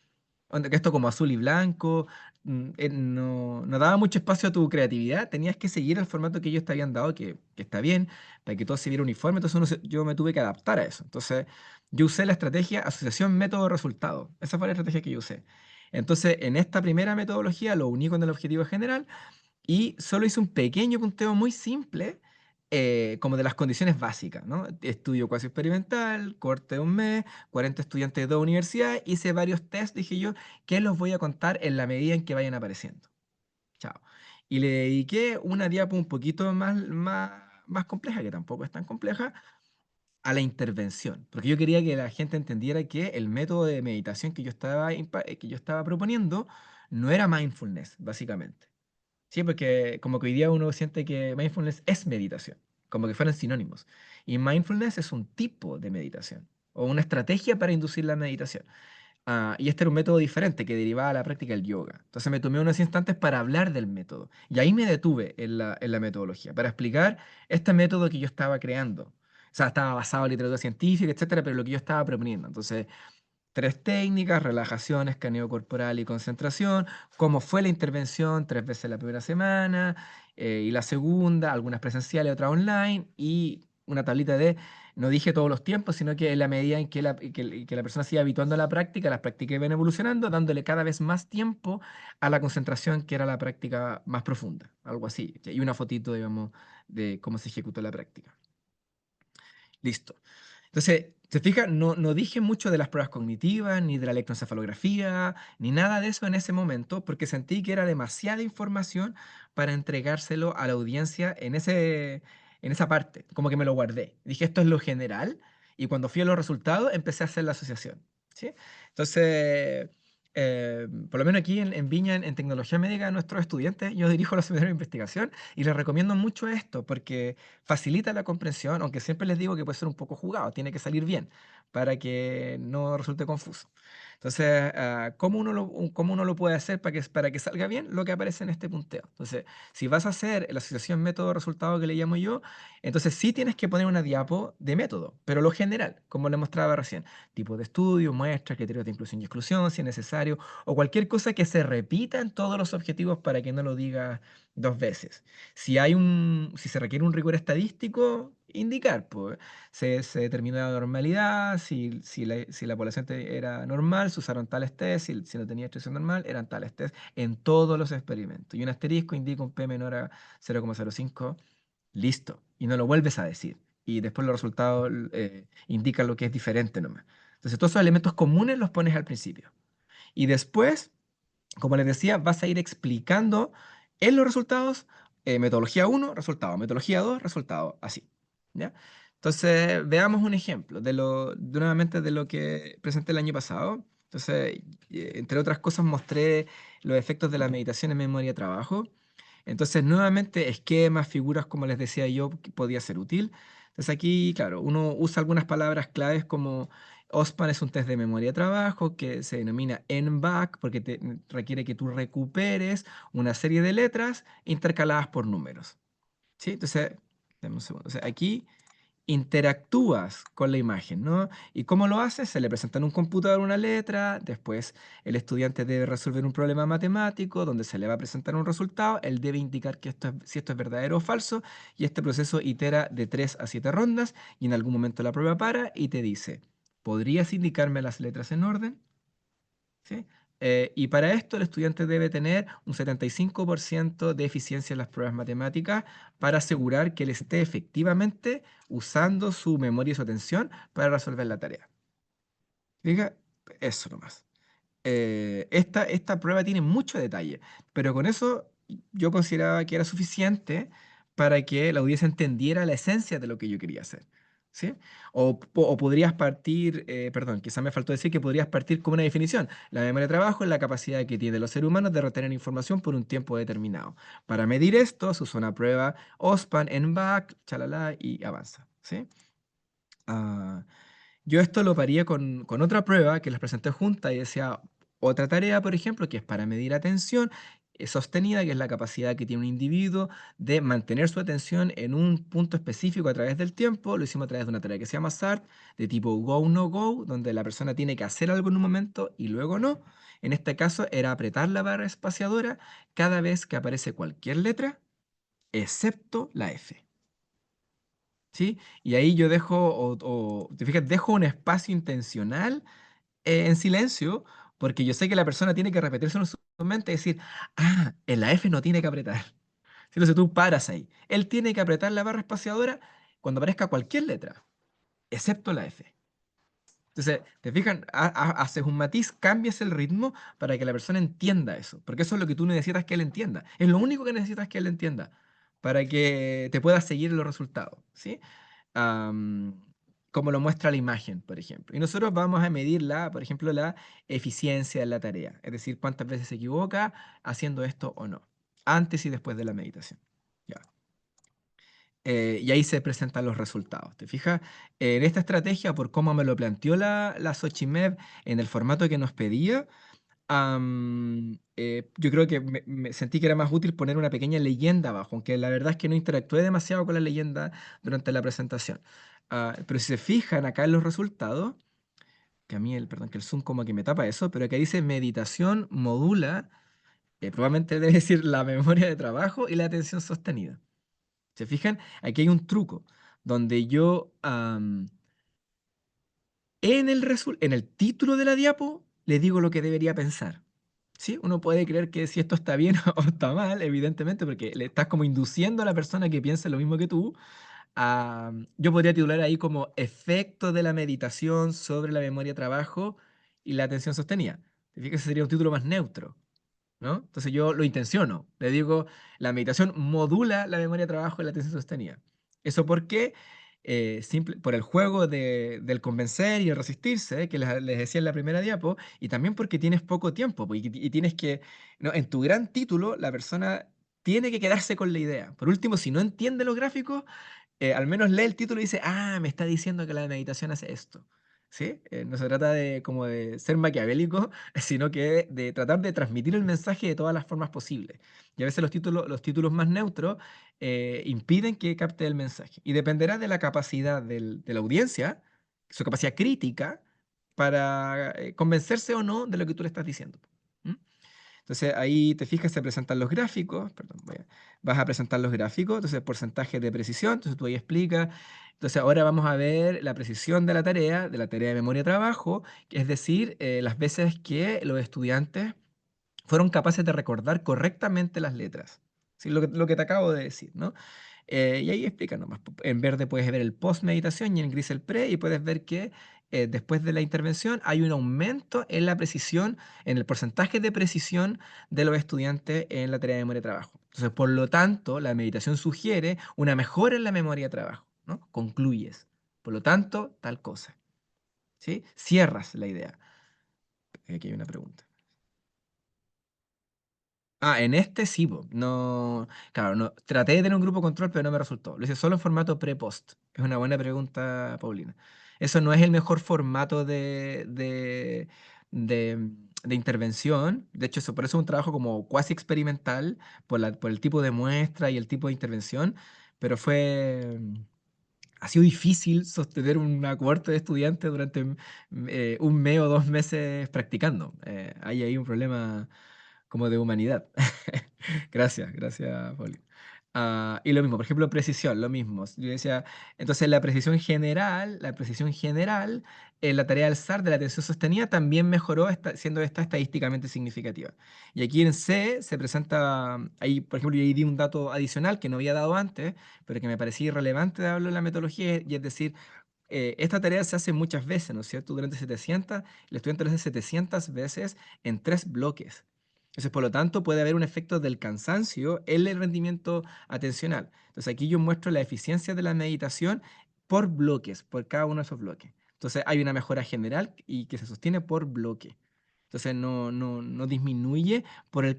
Onda, que esto como azul y blanco, no daba mucho espacio a tu creatividad, tenías que seguir el formato que ellos te habían dado, que está bien, para que todo se viera uniforme, entonces yo me tuve que adaptar a eso. Entonces yo usé la estrategia asociación método-resultado, esa fue la estrategia que yo usé. Entonces en esta primera metodología lo uní con el objetivo general y solo hice un pequeño punteo muy simple, como de las condiciones básicas, ¿no? Estudio cuasi experimental, corte de un mes, 40 estudiantes de 2 universidades, hice varios tests, dije yo, que los voy a contar en la medida en que vayan apareciendo. Chao. Y le dediqué una diapo un poquito más compleja, que tampoco es tan compleja, a la intervención, porque yo quería que la gente entendiera que el método de meditación que yo estaba proponiendo no era mindfulness, básicamente. Sí, porque como que hoy día uno siente que mindfulness es meditación, como que fueran sinónimos. Y mindfulness es un tipo de meditación o una estrategia para inducir la meditación. Y este era un método diferente que derivaba de la práctica del yoga. Entonces me tomé unos instantes para hablar del método. Y ahí me detuve en la metodología, para explicar este método que yo estaba creando. O sea, estaba basado en literatura científica, etcétera, pero lo que yo estaba proponiendo. Entonces, 3 técnicas: relajación, escaneo corporal y concentración. Cómo fue la intervención: 3 veces la primera semana, y la segunda, algunas presenciales, otras online, y una tablita de, no dije todos los tiempos, sino que en la medida en que la persona se iba habituando a la práctica, las prácticas iban evolucionando, dándole cada vez más tiempo a la concentración, que era la práctica más profunda, algo así. Y una fotito, digamos, de cómo se ejecutó la práctica. Listo. Entonces, ¿se fija? No dije mucho de las pruebas cognitivas, ni de la electroencefalografía, ni nada de eso en ese momento, porque sentí que era demasiada información para entregárselo a la audiencia en esa parte. Como que me lo guardé. Dije, esto es lo general, y cuando fui a los resultados, empecé a hacer la asociación. ¿Sí? Entonces, por lo menos aquí en Viña, en tecnología médica, nuestros estudiantes, yo dirijo los seminarios de investigación y les recomiendo mucho esto, porque facilita la comprensión, aunque siempre les digo que puede ser un poco jugado, tiene que salir bien para que no resulte confuso. Entonces, ¿cómo uno lo puede hacer para que salga bien? Lo que aparece en este punteo. Entonces, si vas a hacer la asociación método-resultado que le llamo yo, entonces sí tienes que poner una diapo de método, pero lo general, como le mostraba recién: tipo de estudio, muestra, criterios de inclusión y exclusión, si es necesario, o cualquier cosa que se repita en todos los objetivos para que no lo digas 2 veces. Si se requiere un rigor estadístico, indicar, pues, se determinó la normalidad, si la población era normal, se usaron tales test, si no tenía expresión normal, eran tales test en todos los experimentos. Y un asterisco indica un P menor a 0,05, listo. Y no lo vuelves a decir. Y después los resultados indican lo que es diferente nomás. Entonces, todos esos elementos comunes los pones al principio. Y después, como les decía, vas a ir explicando en los resultados, metodología 1, resultado; metodología 2, resultado, así. ¿Ya? Entonces, veamos un ejemplo nuevamente de lo que presenté el año pasado. Entonces, entre otras cosas, mostré los efectos de la meditación en memoria de trabajo. Entonces, nuevamente, esquemas, figuras, como les decía yo, que podía ser útil. Entonces, aquí, claro, uno usa algunas palabras claves como OSPAN es un test de memoria de trabajo que se denomina NBAC porque requiere que tú recuperes una serie de letras intercaladas por números. ¿Sí? Entonces, dame un segundo. O sea, aquí interactúas con la imagen, ¿no? ¿Y cómo lo haces? Se le presenta en un computador una letra, después el estudiante debe resolver un problema matemático donde se le va a presentar un resultado, él debe indicar que si esto es verdadero o falso, y este proceso itera de 3 a 7 rondas, y en algún momento la prueba para y te dice, ¿podrías indicarme las letras en orden? ¿Sí? Y para esto el estudiante debe tener un 75% de eficiencia en las pruebas matemáticas para asegurar que él esté efectivamente usando su memoria y su atención para resolver la tarea. Diga, eso nomás. Esta prueba tiene mucho detalle, pero con eso yo consideraba que era suficiente para que la audiencia entendiera la esencia de lo que yo quería hacer. ¿Sí? O podrías partir, perdón, quizás me faltó decir que podrías partir con una definición. La memoria de trabajo es la capacidad que tienen los seres humanos de retener información por un tiempo determinado. Para medir esto, se usa una prueba OSPAN, NBAC, chalala, y avanza. ¿Sí? Ah, yo esto lo paría con otra prueba que les presenté juntas y decía otra tarea, por ejemplo, que es para medir atención sostenida, que es la capacidad que tiene un individuo de mantener su atención en un punto específico a través del tiempo. Lo hicimos a través de una tarea que se llama SART, de tipo go, no go, donde la persona tiene que hacer algo en un momento y luego no. En este caso era apretar la barra espaciadora cada vez que aparece cualquier letra, excepto la F. ¿Sí? Y ahí yo dejo, te fijas, dejo un espacio intencional en silencio, porque yo sé que la persona tiene que repetirse en su mente y decir, ah, en la F no tiene que apretar. Entonces tú paras ahí. Él tiene que apretar la barra espaciadora cuando aparezca cualquier letra, excepto la F. Entonces, te fijan, haces un matiz, cambias el ritmo para que la persona entienda eso, porque eso es lo que tú necesitas que él entienda. Es lo único que necesitas que él entienda para que te puedas seguir los resultados, ¿sí? am, como lo muestra la imagen, por ejemplo. Y nosotros vamos a medir por ejemplo, la eficiencia de la tarea, es decir, cuántas veces se equivoca haciendo esto o no, antes y después de la meditación. Ya. Y ahí se presentan los resultados. ¿Te fijas? En esta estrategia, por cómo me lo planteó la Xochimeb en el formato que nos pedía, yo creo que me sentí que era más útil poner una pequeña leyenda abajo, aunque la verdad es que no interactué demasiado con la leyenda durante la presentación. Pero si se fijan acá en los resultados, que a mí perdón, que el Zoom como que me tapa eso, pero que dice meditación modula, probablemente debe decir la memoria de trabajo y la atención sostenida. ¿Se fijan? Aquí hay un truco donde yo en el título de la diapo le digo lo que debería pensar. ¿Sí? Uno puede creer que si esto está bien o está mal, evidentemente, porque le estás como induciendo a la persona que piense lo mismo que tú. Yo podría titular ahí como efecto de la meditación sobre la memoria de trabajo y la atención sostenida. ¿Te fijas? Ese sería un título más neutro, ¿no? Entonces yo lo intenciono. Le digo, la meditación modula la memoria de trabajo y la atención sostenida. ¿Eso por qué? Por el juego del convencer y el resistirse, que les decía en la primera diapo, y también porque tienes poco tiempo, y tienes que, ¿no? En tu gran título, la persona tiene que quedarse con la idea. Por último, si no entiende los gráficos, al menos lee el título y dice, ah, me está diciendo que la meditación hace esto. ¿Sí? No se trata de como de ser maquiavélico, sino que de tratar de transmitir el mensaje de todas las formas posibles. Y a veces los títulos más neutros impiden que capte el mensaje. Y dependerá de la capacidad de la audiencia, su capacidad crítica, para convencerse o no de lo que tú le estás diciendo. ¿Mm? Entonces ahí te fijas, se presentan los gráficos, perdón, vas a presentar los gráficos, entonces porcentaje de precisión, entonces tú ahí explicas. Entonces ahora vamos a ver la precisión de la tarea de memoria de trabajo, es decir, las veces que los estudiantes fueron capaces de recordar correctamente las letras. ¿Sí? Lo que te acabo de decir, ¿no? Y ahí explica nomás. En verde puedes ver el post-meditación y en gris el pre, y puedes ver que después de la intervención hay un aumento en la precisión, en el porcentaje de precisión de los estudiantes en la tarea de memoria de trabajo. Entonces, por lo tanto, la meditación sugiere una mejora en la memoria de trabajo, ¿no? Concluyes. Por lo tanto, tal cosa. ¿Sí? Cierras la idea. Aquí hay una pregunta. En este sí, po. No, claro, no, traté de tener un grupo control, pero no me resultó. Lo hice solo en formato pre-post. Es una buena pregunta, Paulina. Eso no es el mejor formato de intervención. De hecho, por eso es un trabajo como cuasi experimental, por el tipo de muestra y el tipo de intervención, pero ha sido difícil sostener una cohorte de estudiantes durante un mes o 2 meses practicando. Hay ahí un problema como de humanidad. Gracias, Pauli. Y lo mismo, por ejemplo, precisión, lo mismo. Yo decía, entonces la precisión general en la tarea del SAR de la atención sostenida también mejoró, siendo esta estadísticamente significativa. Y aquí en C se presenta, ahí, por ejemplo, yo ahí di un dato adicional que no había dado antes, pero que me parecía irrelevante de hablar en la metodología, y es decir, esta tarea se hace muchas veces, ¿no es cierto? Durante 700, el estudiante lo hace 700 veces en 3 bloques. Entonces, por lo tanto, puede haber un efecto del cansancio en el rendimiento atencional. Entonces, aquí yo muestro la eficiencia de la meditación por bloques, por cada uno de esos bloques. Entonces, hay una mejora general y que se sostiene por bloque. Entonces, no disminuye por el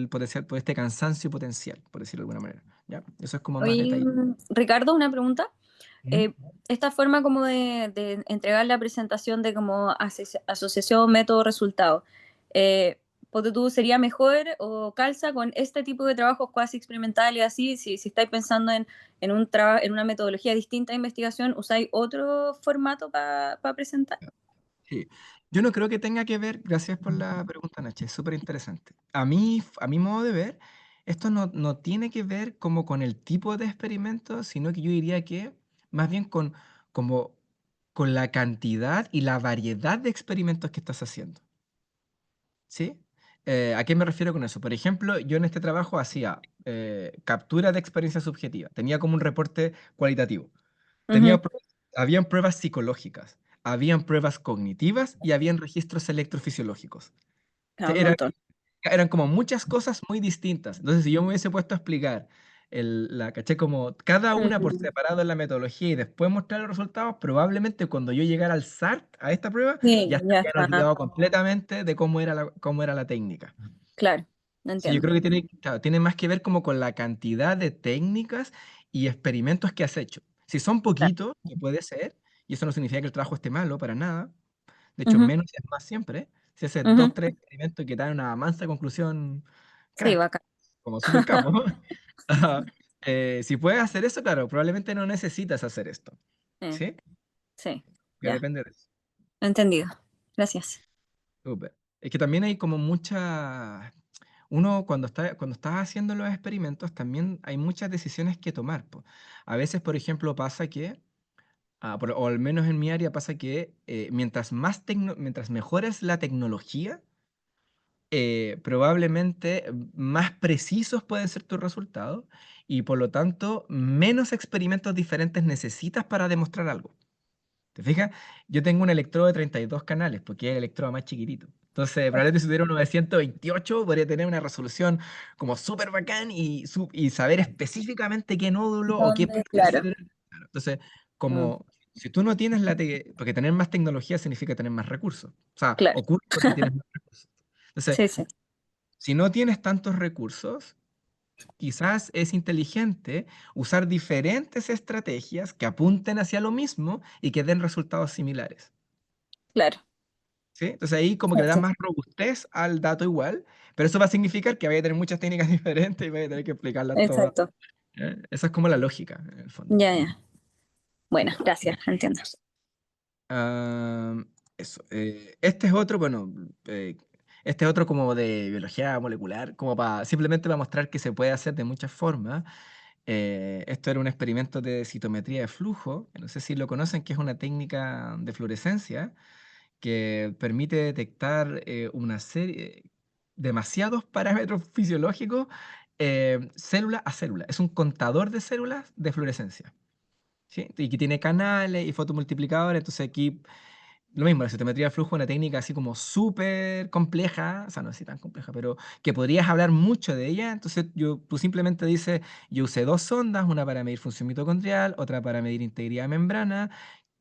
potencial, por este cansancio potencial, por decirlo de alguna manera. ¿Ya? Eso es como más Oye, detalle. Ricardo, una pregunta. Ujú. Esta forma como de entregar la presentación de como asociación, método, resultado, ponte tú, ¿sería mejor o calza con este tipo de trabajos cuasi experimentales así? Si estáis pensando en una metodología distinta de investigación, ¿usáis otro formato para presentar? Sí. Yo no creo que tenga que ver, gracias por la pregunta, Nache, es súper interesante. A mi modo de ver, esto no tiene que ver como con el tipo de experimento, sino que yo diría que más bien como, con la cantidad y la variedad de experimentos que estás haciendo. ¿Sí? ¿A qué me refiero con eso? Por ejemplo, yo en este trabajo hacía captura de experiencia subjetiva, tenía como un reporte cualitativo. Ujú. Habían pruebas psicológicas, habían pruebas cognitivas y habían registros electrofisiológicos. O Ah, sea, un eran, montón. eran como muchas cosas muy distintas. Entonces, si yo me hubiese puesto a explicar caché como cada una por Mm, separado en la metodología y después mostrar los resultados, probablemente cuando yo llegara al SART, a esta prueba, sí, ya ya estarían está, olvidado completamente de cómo era la técnica. claro, no Sí, yo entiendo. creo que tiene más que ver como con la cantidad de técnicas y experimentos que has hecho. Si son Claro. poquitos, que puede ser, y eso no significa que el trabajo esté malo para nada. De hecho, Ujú, menos es más siempre. Si haces ujú. 2, 3 experimentos que te dan una mansa conclusión, Sí, crack, bacán. como super capo. Ajá. Si puedes hacer eso, claro, probablemente no necesitas hacer esto. Eh, ¿Sí? sí, Que ya, depende de eso. entendido. Gracias. Súper. Es que también hay como mucha. Uno cuando está haciendo los experimentos, también hay muchas decisiones que tomar, po. A veces, por ejemplo, pasa que, o al menos en mi área pasa que mientras mejor es la tecnología, probablemente más precisos pueden ser tus resultados y por lo tanto menos experimentos diferentes necesitas para demostrar algo. ¿Te fijas? Yo tengo un electrodo de 32 canales, porque es el electrodo más chiquitito. Entonces, probablemente si tuviera uno de 128, podría tener una resolución como súper bacán y saber específicamente qué nódulo o qué ¿Dónde? parte del Claro. cerebro. Claro. Entonces, Mm, como si tú no tienes porque tener más tecnología significa tener más recursos. O sea, claro. ocurre porque tienes más recursos. Entonces, Sí, sí, si no tienes tantos recursos, quizás es inteligente usar diferentes estrategias que apunten hacia lo mismo y que den resultados similares. claro. ¿Sí? Entonces ahí como Sí, que le da sí. más robustez al dato igual, pero eso va a significar que vaya a tener muchas técnicas diferentes y vaya a tener que explicarlas todas. Exacto. Esa es como la lógica, en el fondo. Ya, ya. Bueno, gracias, entiendo. Ah, eso. Este es otro, bueno, este es otro como de biología molecular, como simplemente para mostrar que se puede hacer de muchas formas. Esto era un experimento de citometría de flujo, no sé si lo conocen, que es una técnica de fluorescencia que permite detectar una serie, demasiados parámetros fisiológicos, célula a célula. Es un contador de células de fluorescencia, ¿sí? Y que tiene canales y fotomultiplicadores. Entonces aquí lo mismo, la citometría de flujo es una técnica así como súper compleja, o sea, no es así tan compleja, pero que podrías hablar mucho de ella. Entonces tú simplemente dices, yo usé 2 sondas, una para medir función mitocondrial, otra para medir integridad de membrana,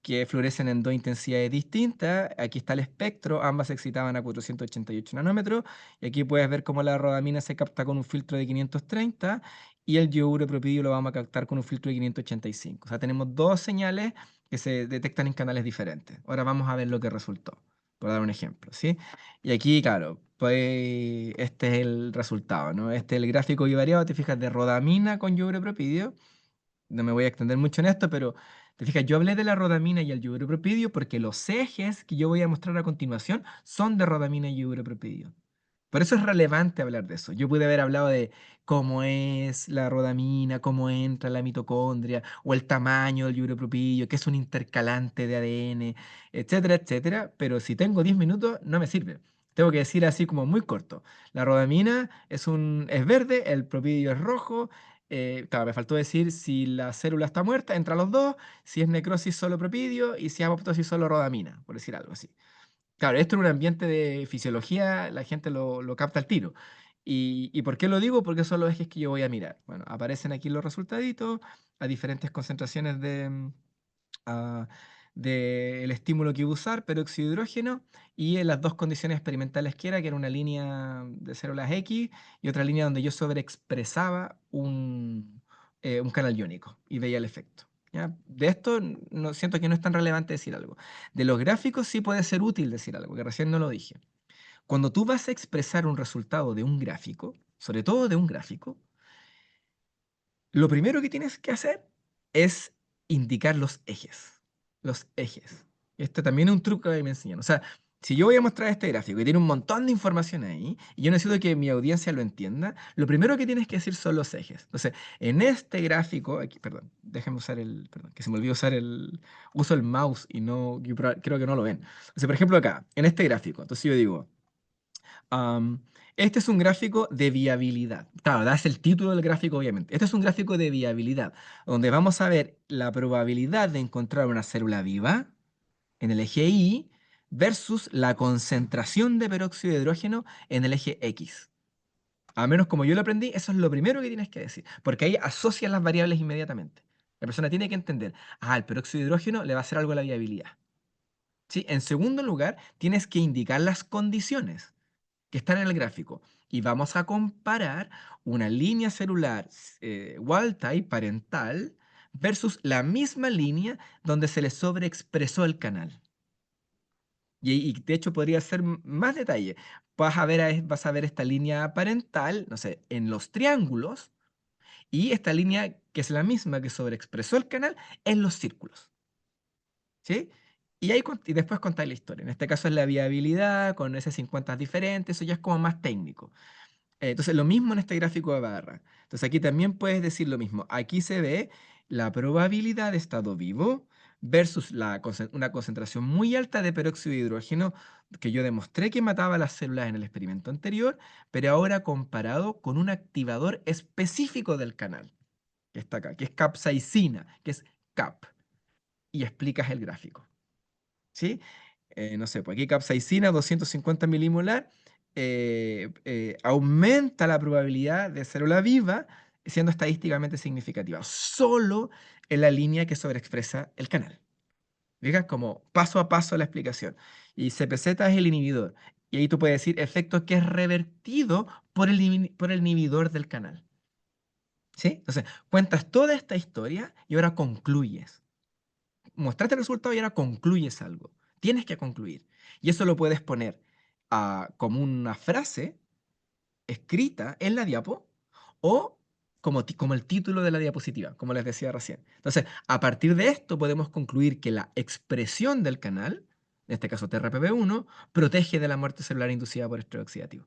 que fluorecen en 2 intensidades distintas. Aquí está el espectro, ambas se excitaban a 488 nanómetros. Y aquí puedes ver cómo la rodamina se capta con un filtro de 530 y el yoduro propidio lo vamos a captar con un filtro de 585. O sea, tenemos 2 señales que se detectan en canales diferentes. Ahora vamos a ver lo que resultó, por dar un ejemplo, ¿sí? Y aquí, claro, pues este es el resultado, ¿no? Este es el gráfico bivariado, te fijas, de rodamina con yoduro propidio. No me voy a extender mucho en esto, pero Te fijas, yo hablé de la rodamina y el ibupropidio porque los ejes que yo voy a mostrar a continuación son de rodamina y ibupropidio. Por eso es relevante hablar de eso. Yo pude haber hablado de cómo es la rodamina, cómo entra la mitocondria, o el tamaño del ibupropidio, que es un intercalante de ADN, etcétera, etcétera. Pero si tengo 10 minutos, no me sirve. Tengo que decir así como muy corto. La rodamina es verde, el propidio es rojo. Claro, me faltó decir si la célula está muerta, entra los dos, si es necrosis solo propidio y si es apoptosis solo rodamina, por decir algo así. Claro, esto en un ambiente de fisiología, la gente lo capta al tiro. ¿Y por qué lo digo? Porque son los ejes que yo voy a mirar. Bueno, aparecen aquí los resultaditos a diferentes concentraciones ah, del estímulo que iba a usar, peróxido de hidrógeno, y en las dos condiciones experimentales que era una línea de células X y otra línea donde yo sobreexpresaba un canal iónico y veía el efecto. ¿Ya? De esto no, siento que no es tan relevante decir algo. De los gráficos sí puede ser útil decir algo, que recién no lo dije. Cuando tú vas a expresar un resultado de un gráfico, sobre todo de un gráfico, lo primero que tienes que hacer es indicar los ejes. Los ejes. Este también es un truco que me enseñan. O sea, si yo voy a mostrar este gráfico y tiene un montón de información ahí, y yo necesito que mi audiencia lo entienda, lo primero que tienes que decir son los ejes. Entonces, en este gráfico, aquí, perdón, déjenme usar perdón, que se me olvidó usar uso el mouse y no, creo que no lo ven. Entonces, por ejemplo, acá, en este gráfico, entonces yo digo, Am, este es un gráfico de viabilidad. Claro, das el título del gráfico, obviamente. Este es un gráfico de viabilidad, donde vamos a ver la probabilidad de encontrar una célula viva en el eje Y versus la concentración de peróxido de hidrógeno en el eje X. A menos como yo lo aprendí, eso es lo primero que tienes que decir, porque ahí asocias las variables inmediatamente. La persona tiene que entender, el peróxido de hidrógeno le va a hacer algo a la viabilidad. ¿Sí? En segundo lugar, tienes que indicar las condiciones que están en el gráfico. Y vamos a comparar una línea celular wild type parental versus la misma línea donde se le sobreexpresó el canal. Y de hecho podría ser más detalle. Vas a ver esta línea parental, no sé, en los triángulos y esta línea que es la misma que sobreexpresó el canal en los círculos. ¿Sí? Y después contáis la historia. En este caso es la viabilidad con ese 50 diferentes, eso ya es como más técnico. Entonces, lo mismo en este gráfico de barra. Entonces, aquí también puedes decir lo mismo. Aquí se ve la probabilidad de estado vivo versus una concentración muy alta de peróxido de hidrógeno que yo demostré que mataba las células en el experimento anterior, pero ahora comparado con un activador específico del canal, que está acá, que es capsaicina, que es CAP, y explicas el gráfico. ¿Sí? No sé, pues aquí capsaicina 250 milimolar aumenta la probabilidad de célula viva siendo estadísticamente significativa, solo en la línea que sobreexpresa el canal. ¿Fijas? Como paso a paso la explicación. Y CPZ es el inhibidor. Y ahí tú puedes decir efecto que es revertido por el inhibidor del canal. ¿Sí? Entonces, cuentas toda esta historia y ahora concluyes. Mostraste el resultado y ahora concluyes algo. Tienes que concluir. Y eso lo puedes poner como una frase escrita en la diapo o como el título de la diapositiva, como les decía recién. Entonces, a partir de esto podemos concluir que la expresión del canal, en este caso TRPV1, protege de la muerte celular inducida por estrés oxidativo.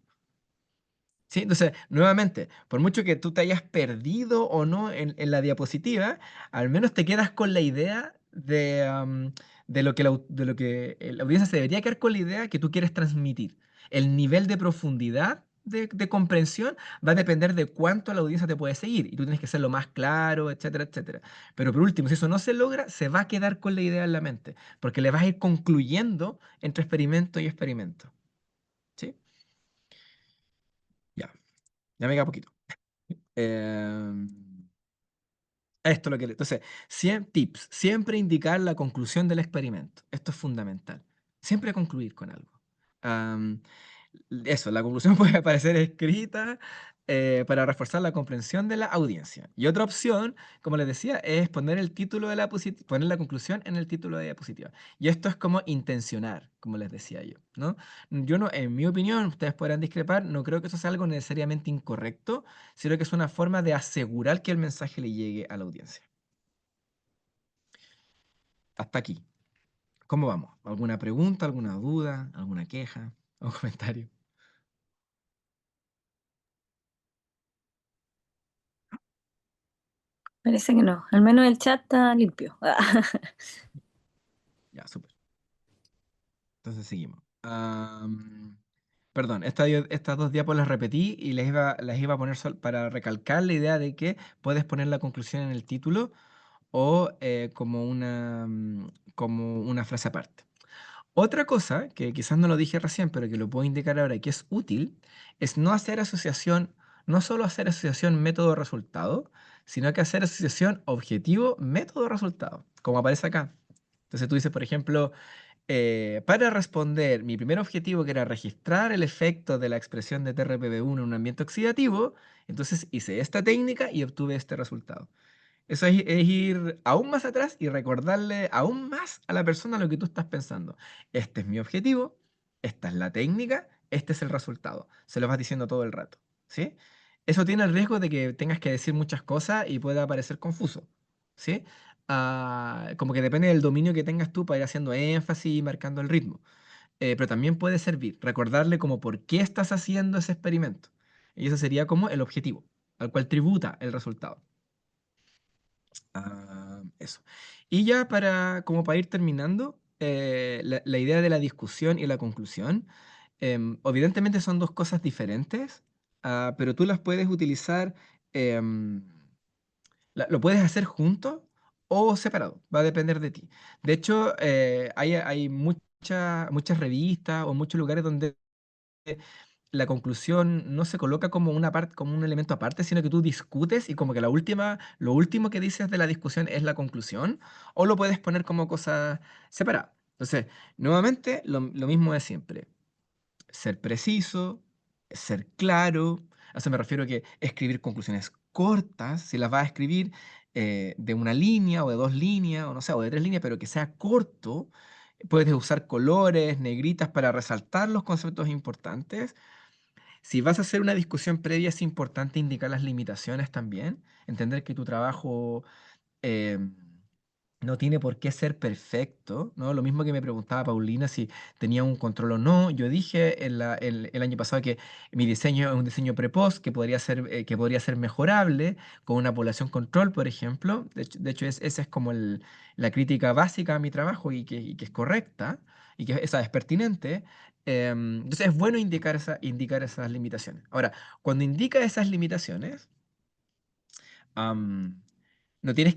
¿Sí? Entonces, nuevamente, por mucho que tú te hayas perdido o no en la diapositiva, al menos te quedas con la idea de lo que la audiencia se debería quedar con la idea que tú quieres transmitir. El nivel de profundidad de comprensión va a depender de cuánto la audiencia te puede seguir y tú tienes que ser lo más claro, etcétera, etcétera. Pero por último, si eso no se logra, se va a quedar con la idea en la mente, porque le vas a ir concluyendo entre experimento y experimento. ¿Sí? Ya, ya me queda poquito. Em, Esto es lo que... Entonces, 100 tips. Siempre indicar la conclusión del experimento. Esto es fundamental. Siempre concluir con algo. Am, Eso, la conclusión puede aparecer escrita para reforzar la comprensión de la audiencia. Y otra opción, como les decía, es poner el título de poner la conclusión en el título de diapositiva. Y esto es como intencionar, como les decía yo, ¿no? Yo no, en mi opinión, ustedes podrán discrepar, no creo que eso sea algo necesariamente incorrecto, sino que es una forma de asegurar que el mensaje le llegue a la audiencia. hasta aquí. ¿Cómo vamos? ¿Alguna pregunta, alguna duda, alguna queja o comentario? Parece que no. Al menos el chat está limpio. Ya, súper. Entonces seguimos. Perdón, estas dos diapos las repetí y las iba a poner para recalcar la idea de que puedes poner la conclusión en el título o como una frase aparte. Otra cosa, que quizás no lo dije recién, pero que lo puedo indicar ahora y que es útil, es no hacer asociación, no solo hacer asociación método-resultado, sino que hacer asociación objetivo-método-resultado, como aparece acá. Entonces tú dices, por ejemplo, para responder mi primer objetivo, que era registrar el efecto de la expresión de TRPV1 en un ambiente oxidativo, entonces hice esta técnica y obtuve este resultado. Eso es ir aún más atrás y recordarle aún más a la persona lo que tú estás pensando. Este es mi objetivo, esta es la técnica, este es el resultado. Se lo vas diciendo todo el rato, ¿sí? Eso tiene el riesgo de que tengas que decir muchas cosas y pueda parecer confuso, ¿sí? Como que depende del dominio que tengas tú para ir haciendo énfasis y marcando el ritmo. Pero también puede servir recordarle como por qué estás haciendo ese experimento. Y eso sería como el objetivo, al cual tributa el resultado. Eso. Y ya como para ir terminando, la idea de la discusión y la conclusión, evidentemente son dos cosas diferentes, pero tú las puedes utilizar, em, lo puedes hacer juntos o separado, va a depender de ti. De hecho, hay muchas revistas o muchos lugares donde la conclusión no se coloca como una parte, como un elemento aparte, sino que tú discutes y como que lo último que dices de la discusión es la conclusión, o lo puedes poner como cosa separada. Entonces, nuevamente, lo mismo de siempre. Ser preciso, ser claro. A eso me refiero a que escribir conclusiones cortas, si las vas a escribir de una línea o de dos líneas, o no sé, o de tres líneas, pero que sea corto. Puedes usar colores, negritas para resaltar los conceptos importantes. Si vas a hacer una discusión previa, es importante indicar las limitaciones también, entender que tu trabajo eh, no tiene por qué ser perfecto, ¿no? Lo mismo que me preguntaba Paulina si tenía un control o no. Yo dije el año pasado que mi diseño es un diseño pre-post que podría ser mejorable con una población control, por ejemplo. De hecho, esa es como la crítica básica a mi trabajo y que es correcta y que esa es pertinente. Entonces es bueno indicar esas limitaciones. Ahora, cuando indica esas limitaciones, am, no tienes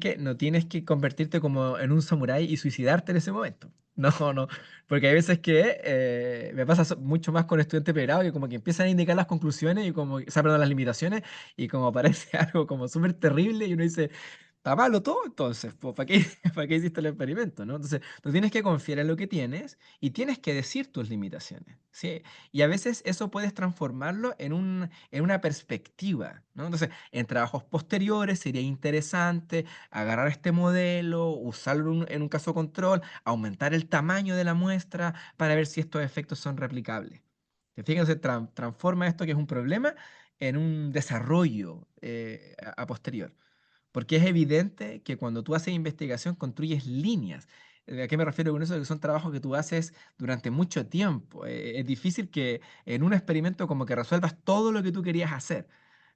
que convertirte como en un samurái y suicidarte en ese momento. No, no, porque hay veces que me pasa mucho más con estudiantes de pregrado que como que empiezan a indicar las conclusiones y como, o sea, perdón, las limitaciones y como aparece algo como súper terrible y uno dice, está malo todo, entonces, pues, ¿para qué, para qué hiciste el experimento, no? Entonces, tú tienes que confiar en lo que tienes y tienes que decir tus limitaciones, ¿sí? Y a veces eso puedes transformarlo en una perspectiva, ¿no? Entonces, en trabajos posteriores sería interesante agarrar este modelo, usarlo en un caso control, aumentar el tamaño de la muestra para ver si estos efectos son replicables. Fíjense, transforma esto que es un problema en un desarrollo a posterior. Porque es evidente que cuando tú haces investigación construyes líneas. ¿A qué me refiero con eso? Que son trabajos que tú haces durante mucho tiempo. Es difícil que en un experimento como que resuelvas todo lo que tú querías hacer,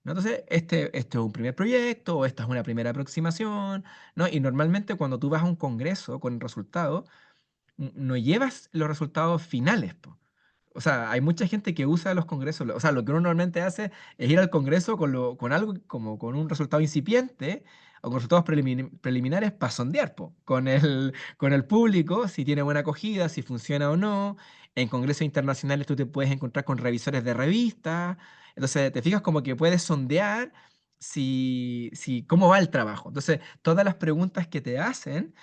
¿no? Entonces, este es un primer proyecto o esta es una primera aproximación, ¿no? Y normalmente cuando tú vas a un congreso con el resultado, no llevas los resultados finales, po. O sea, hay mucha gente que usa los congresos. O sea, lo que uno normalmente hace es ir al congreso con algo como con un resultado incipiente o con resultados preliminares para sondear po, con el público, si tiene buena acogida, si funciona o no. En congresos internacionales tú te puedes encontrar con revisores de revistas. Entonces, te fijas como que puedes sondear cómo va el trabajo. Entonces, todas las preguntas que te hacen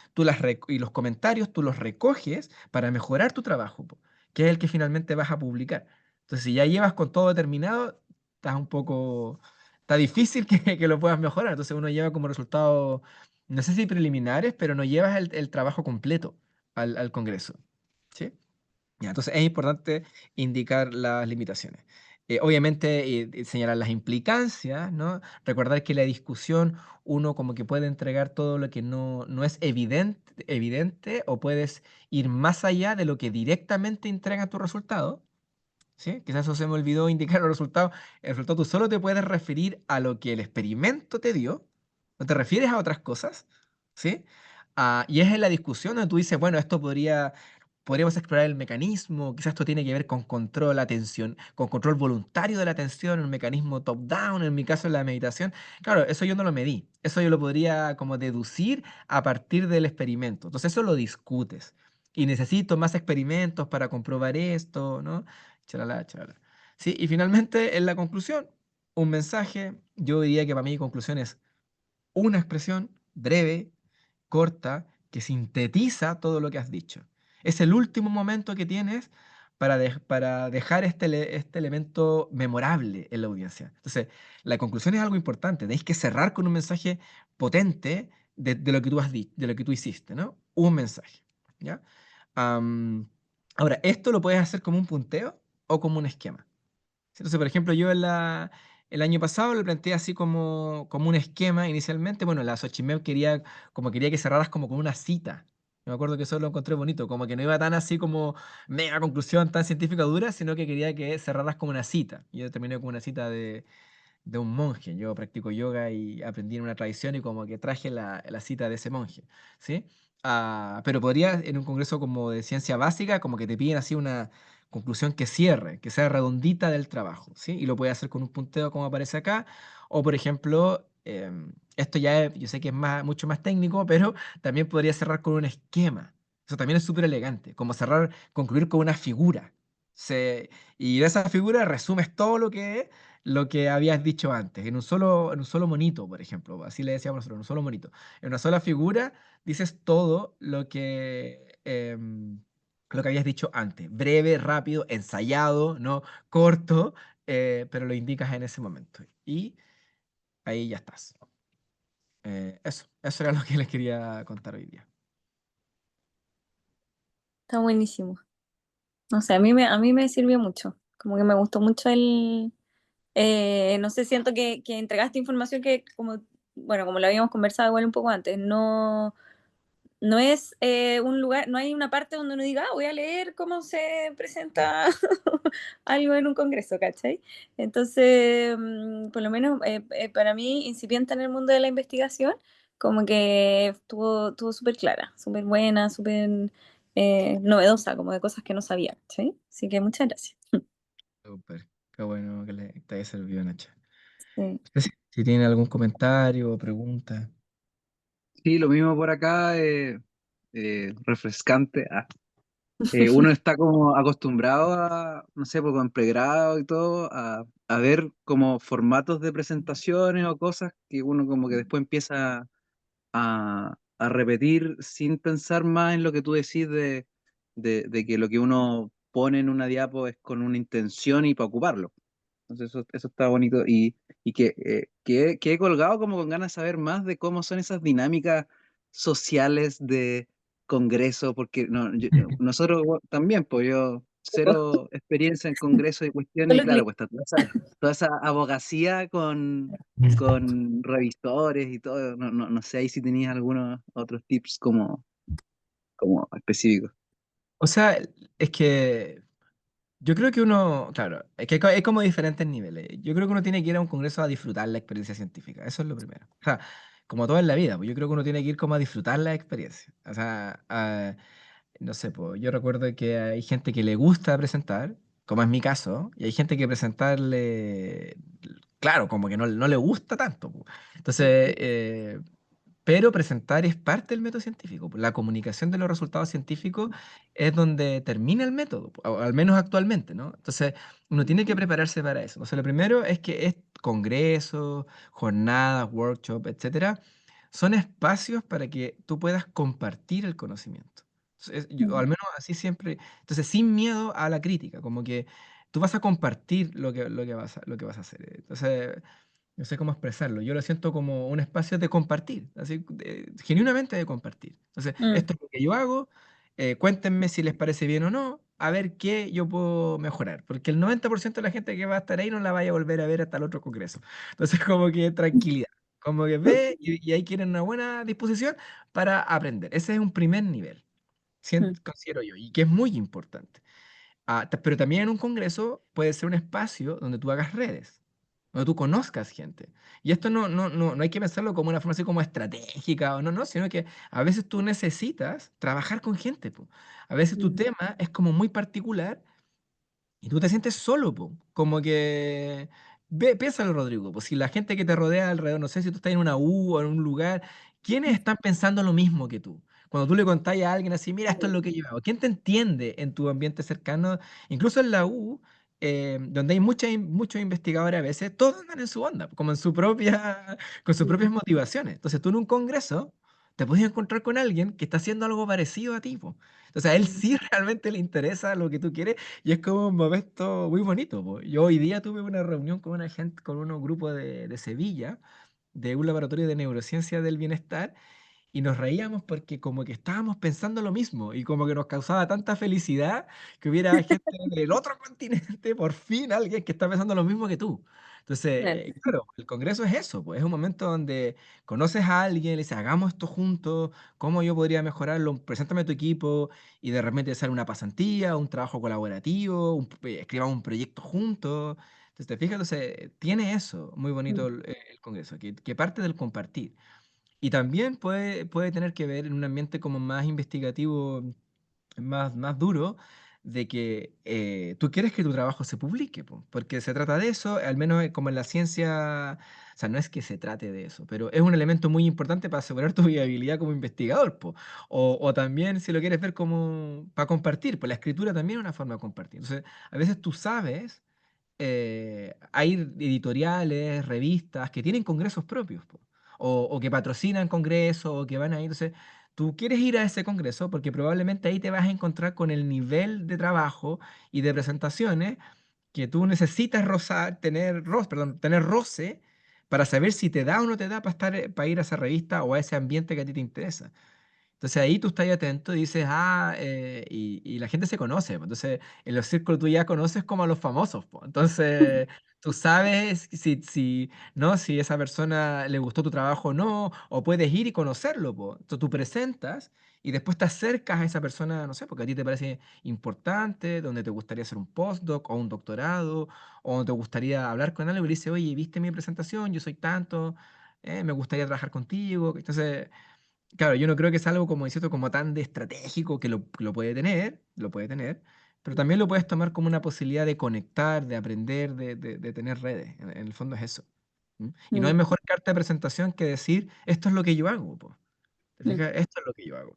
y los comentarios tú los recoges para mejorar tu trabajo, po, que es el que finalmente vas a publicar. Entonces, si ya llevas con todo determinado, está difícil que lo puedas mejorar. Entonces, uno lleva como resultado, no sé si preliminares, pero no llevas el trabajo completo al Congreso. ¿Sí? Ya, entonces, es importante indicar las limitaciones. Obviamente, señalar las implicancias, ¿no? Recordar que la discusión uno como que puede entregar todo lo que no es evidente o puedes ir más allá de lo que directamente entrega tu resultado. ¿Sí? Quizás eso se me olvidó indicar los resultados. El resultado tú solo te puedes referir a lo que el experimento te dio, no te refieres a otras cosas, ¿sí? Y es en la discusión donde tú dices, bueno, podríamos explorar el mecanismo, quizás esto tiene que ver con control, atención, con control voluntario de la atención, un mecanismo top-down, en mi caso en la meditación. Claro, eso yo no lo medí, eso yo lo podría como deducir a partir del experimento. Entonces eso lo discutes. Y necesito más experimentos para comprobar esto, ¿no? Chalala, chalala. Sí, y finalmente, en la conclusión, un mensaje. Yo diría que para mí conclusión es una expresión breve, corta, que sintetiza todo lo que has dicho. Es el último momento que tienes para dejar este elemento memorable en la audiencia. Entonces, la conclusión es algo importante. Tenéis que cerrar con un mensaje potente de lo que tú de lo que tú hiciste, ¿no? Un mensaje, ¿ya? Am, Ahora, esto lo puedes hacer como un punteo o como un esquema. Entonces, por ejemplo, el año pasado lo planteé así como un esquema inicialmente. Bueno, la Xochimilco quería que cerraras como con una cita. Me acuerdo que eso lo encontré bonito, como que no iba tan así como mega conclusión tan científica dura, sino que quería que cerraras como una cita. Y yo terminé con una cita de un monje. Yo practico yoga y aprendí en una tradición y como que traje la cita de ese monje, ¿sí? Pero podría, en un congreso como de ciencia básica, como que te piden así una conclusión que cierre, que sea redondita del trabajo, ¿sí? Y lo puedes hacer con un punteo como aparece acá. O, por ejemplo, esto yo sé que es mucho más técnico, pero también podría cerrar con un esquema. Eso también es súper elegante, como concluir con una figura. Y de esa figura resumes todo lo que habías dicho antes, en un solo monito, por ejemplo, así le decíamos nosotros, en un solo monito. En una sola figura dices todo lo que habías dicho antes, breve, rápido, ensayado, ¿no? Corto, pero lo indicas en ese momento. Y ahí ya estás. Eso era lo que les quería contar hoy día. Está buenísimo. No sé, a mí me sirvió mucho. Como que me gustó mucho no sé, siento que entregaste información que como, bueno, como lo habíamos conversado igual un poco antes, no es un lugar, no hay una parte donde uno diga, voy a leer cómo se presenta algo en un congreso, ¿cachai? Entonces, por lo menos para mí, incipiente en el mundo de la investigación, como que estuvo súper clara, súper buena, súper novedosa, como de cosas que no sabía, ¿sí? Así que muchas gracias. Súper. Qué bueno que te haya servido, Nacha. Sí. No sé si tienen algún comentario o pregunta. Sí, lo mismo por acá, refrescante. Uno está como acostumbrado a, no sé, pues en pregrado y todo, a ver como formatos de presentaciones o cosas que uno como que después empieza a repetir sin pensar más en lo que tú decís de que lo que uno pone en una diapo es con una intención y para ocuparlo. Entonces eso está bonito y que he colgado como con ganas de saber más de cómo son esas dinámicas sociales de congreso, porque nosotros también, pues yo cero experiencia en congreso y cuestiones, y Solo claro, clic. pues está toda esa abogacía con revisores y todo, no sé ahí si tenías algunos otros tips como específicos. O sea, es que yo creo que claro, es que hay como diferentes niveles. Yo creo que uno tiene que ir a un congreso a disfrutar la experiencia científica. Eso es lo primero. O sea, como todo en la vida, pues yo creo que uno tiene que ir como a disfrutar la experiencia. O sea, no sé, pues yo recuerdo que hay gente que le gusta presentar, como es mi caso, y hay gente que presentarle, claro, como que no le gusta tanto, pues. Entonces, pero presentar es parte del método científico, pues. La comunicación de los resultados científicos es donde termina el método, pues, o al menos actualmente, ¿no? Entonces, uno tiene que prepararse para eso. Entonces, lo primero es que congresos, jornadas, workshops, etcétera, son espacios para que tú puedas compartir el conocimiento. O al menos así siempre. Entonces, sin miedo a la crítica, como que tú vas a compartir lo que vas a hacer. Entonces, no sé cómo expresarlo. Yo lo siento como un espacio de compartir, así, genuinamente de compartir. Entonces, Mm, esto es lo que yo hago. Cuéntenme si les parece bien o no. a ver qué yo puedo mejorar, porque el 90% de la gente que va a estar ahí no la vaya a volver a ver hasta el otro congreso. Entonces, como que tranquilidad, como que ve y ahí quieren una buena disposición para aprender. Ese es un primer nivel, considero yo, y que es muy importante. Pero también en un congreso puede ser un espacio donde tú hagas redes, donde tú conozcas gente. Y esto no hay que pensarlo como una forma así como estratégica o no, sino que a veces tú necesitas trabajar con gente, po. A veces tu tema es como muy particular y tú te sientes solo, po. Como que. Piénsalo, Rodrigo, pues si la gente que te rodea alrededor, no sé si tú estás en una U o en un lugar, ¿quiénes están pensando lo mismo que tú? Cuando tú le contás a alguien así, mira, esto es lo que yo hago. ¿Quién te entiende en tu ambiente cercano? Incluso en la U, donde hay muchos investigadores a veces, todos andan en su onda, como en su propia, con sus propias motivaciones. Entonces tú en un congreso te puedes encontrar con alguien que está haciendo algo parecido a ti, po. Entonces a él sí realmente le interesa lo que tú quieres y es como un momento muy bonito, po. Yo hoy día tuve una reunión con una gente, con unos grupos de Sevilla, de un laboratorio de neurociencia del bienestar, y nos reíamos porque como que estábamos pensando lo mismo y como que nos causaba tanta felicidad que hubiera gente del otro continente, por fin alguien que está pensando lo mismo que tú. Entonces, Claro. claro, el congreso es eso, pues es un momento donde conoces a alguien, le dices, hagamos esto juntos, cómo yo podría mejorarlo, preséntame tu equipo y de repente sale una pasantía, un trabajo colaborativo, escribamos un proyecto juntos. Entonces, te fijas, entonces, tiene eso muy bonito el congreso, que parte del compartir. Y también puede tener que ver en un ambiente como más investigativo, más duro, de que tú quieres que tu trabajo se publique, po, porque se trata de eso, al menos como en la ciencia, o sea, no es que se trate de eso, pero es un elemento muy importante para asegurar tu viabilidad como investigador, po. O también, si lo quieres ver como para compartir, pues la escritura también es una forma de compartir. Entonces, a veces tú sabes, hay editoriales, revistas que tienen congresos propios, po, o que patrocinan congresos, o que van a ir. Entonces, tú quieres ir a ese congreso porque probablemente ahí te vas a encontrar con el nivel de trabajo y de presentaciones que tú necesitas tener roce para saber si te da o no te da para para ir a esa revista o a ese ambiente que a ti te interesa. Entonces ahí tú estás atento y dices, y la gente se conoce, po. Entonces en los círculos tú ya conoces como a los famosos, po. Entonces tú sabes ¿no? Si esa persona le gustó tu trabajo o no, o puedes ir y conocerlo, po. Entonces tú presentas y después te acercas a esa persona, no sé, porque a ti te parece importante, donde te gustaría hacer un postdoc o un doctorado, o te gustaría hablar con alguien y le dices, oye, ¿viste mi presentación? Yo soy tanto, me gustaría trabajar contigo. Entonces. Claro, yo no creo que sea algo como insisto, como tan de estratégico que lo lo puede tener, pero también lo puedes tomar como una posibilidad de conectar, de aprender, de tener redes. En el fondo es eso. ¿M? Y no hay Mm, mejor carta de presentación que decir, esto es lo que yo hago, po. ¿Te mm. fijas? Esto es lo que yo hago.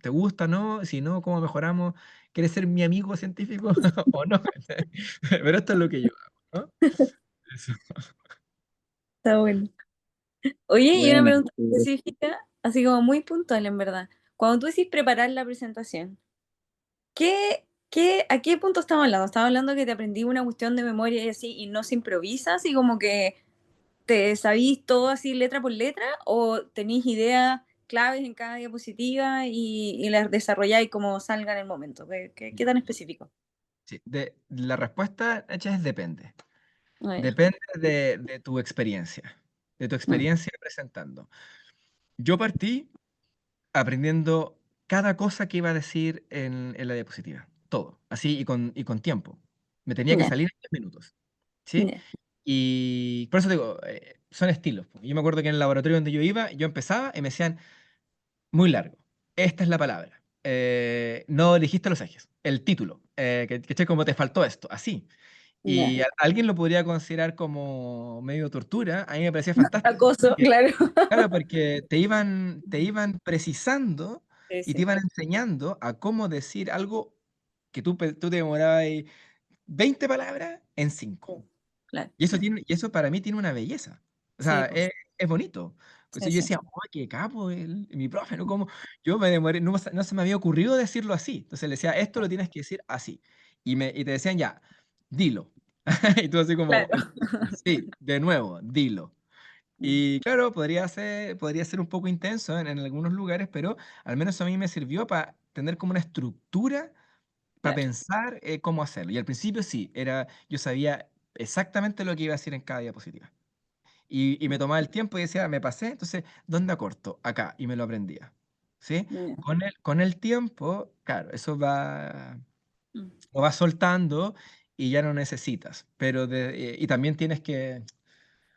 ¿Te gusta, no? Si no, ¿cómo mejoramos? ¿Quieres ser mi amigo científico o no? Pero esto es lo que yo hago, ¿no? Eso. Está bueno. Oye, y una Buena. pregunta específica, así como muy puntual en verdad. Cuando tú decís preparar la presentación, a qué punto estamos hablando? ¿Estamos hablando que te aprendí una cuestión de memoria y así y no se improvisa, así como que te sabís todo así letra por letra o tenéis ideas claves en cada diapositiva y las desarrolláis como salga en el momento? ¿Qué tan específico? Sí, la respuesta hecha es depende. Ah, ya. Depende de tu experiencia, de tu Mm, experiencia presentando. Yo partí aprendiendo cada cosa que iba a decir en la diapositiva, todo, así y con tiempo. Me tenía que ya, salir en 10 minutos, ¿sí? ya, Y por eso digo, son estilos, po. Yo me acuerdo que en el laboratorio donde yo iba, yo empezaba y me decían, muy largo, esta es la palabra, no dijiste los ejes, el título, que como te faltó esto, así. ya. Y alguien lo podría considerar como medio tortura, a mí me parecía fantástico. Acoso, claro. Claro, porque te iban precisando Sí, y te sí, iban enseñando a cómo decir algo que tú te demorabas ahí 20 palabras en 5. sí, claro. Y eso para mí tiene una belleza. O Sí, sea, pues, es bonito. sí, Entonces yo sí. decía, oh, qué capo mi profe, ¿no? Como yo me demoré, no se me había ocurrido decirlo así. Entonces le decía, esto lo tienes que decir así. Y te decían, ya, dilo. Y tú así como, Claro. sí, de nuevo, dilo. Y claro, podría ser un poco intenso en algunos lugares, pero al menos a mí me sirvió para tener como una estructura para Claro. pensar cómo hacerlo. Y al principio sí, yo sabía exactamente lo que iba a decir en cada diapositiva. Y me tomaba el tiempo y decía, me pasé, entonces, ¿dónde acorto? Acá, y me lo aprendía. ¿Sí? Ya. Con el tiempo, claro, eso Mm. lo vas soltando y ya no necesitas. Pero y también tienes que,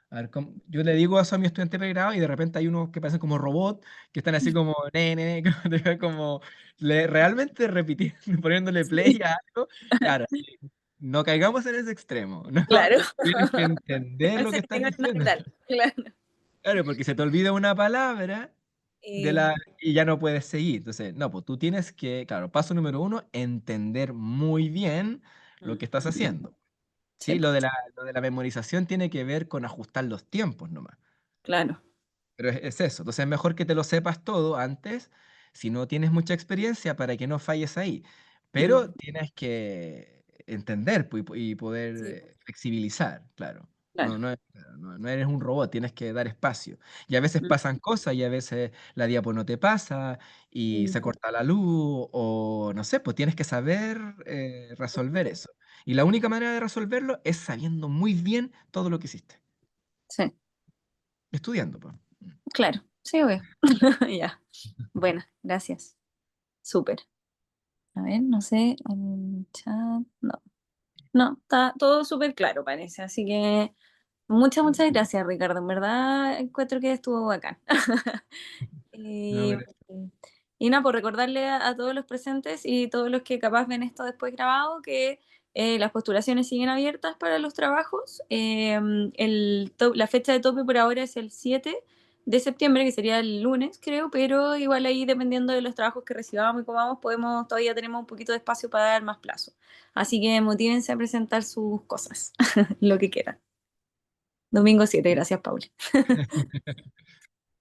a ver, yo le digo eso a mi estudiante de pregrado y de repente hay unos que parecen como robots, que están así como, como realmente repitiendo, poniéndole play Sí, a algo. Claro, sí, no caigamos en ese extremo, ¿no? claro. Tienes que entender lo que Parece que estás tengan diciendo. natural. Claro. Claro, porque se te olvida una palabra Y, y ya no puedes seguir. Entonces, no, pues tú tienes que, claro, paso número uno, entender muy bien lo mm, que estás haciendo. sí, ¿Sí? Lo de la memorización tiene que ver con ajustar los tiempos nomás. claro. Pero es eso. Entonces es mejor que te lo sepas todo antes, si no tienes mucha experiencia, para que no falles ahí. Pero Mm, tienes que entender y poder sí, flexibilizar, claro. claro. Claro, no eres un robot, tienes que dar espacio. Y a veces Mm, pasan cosas y a veces la diapo no te pasa y mm, se corta la luz o no sé, pues tienes que saber resolver eso. Y la única manera de resolverlo es sabiendo muy bien todo lo que hiciste. sí, Estudiando, pues. claro. Sí, obvio. Ya. Bueno, gracias. Súper. A ver, no sé, en el chat. No. No, está todo súper claro, parece. Así que muchas gracias, Ricardo. En verdad encuentro que estuvo bacán. No, Y, pero y nada, por recordarle a todos los presentes y todos los que capaz ven esto después grabado que las postulaciones siguen abiertas para los trabajos. La fecha de tope por ahora es el 7 de septiembre, que sería el lunes, creo, pero igual ahí dependiendo de los trabajos que recibamos y comamos, todavía tenemos un poquito de espacio para dar más plazo. Así que motívense a presentar sus cosas, lo que quieran. Domingo 7, gracias, Paula.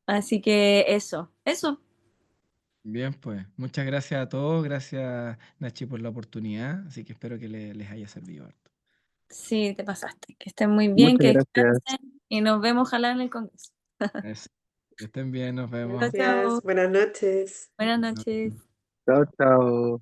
Así que eso. bien, pues muchas gracias a todos, gracias Nachi por la oportunidad, así que espero que les haya servido harto. Sí, te pasaste. Que estén muy bien, Muchas que gracias. descansen y nos vemos ojalá en el Congreso. Eso. Que estén bien, nos vemos. Chao, chao. Gracias. Buenas noches. Buenas noches. Chao, chao.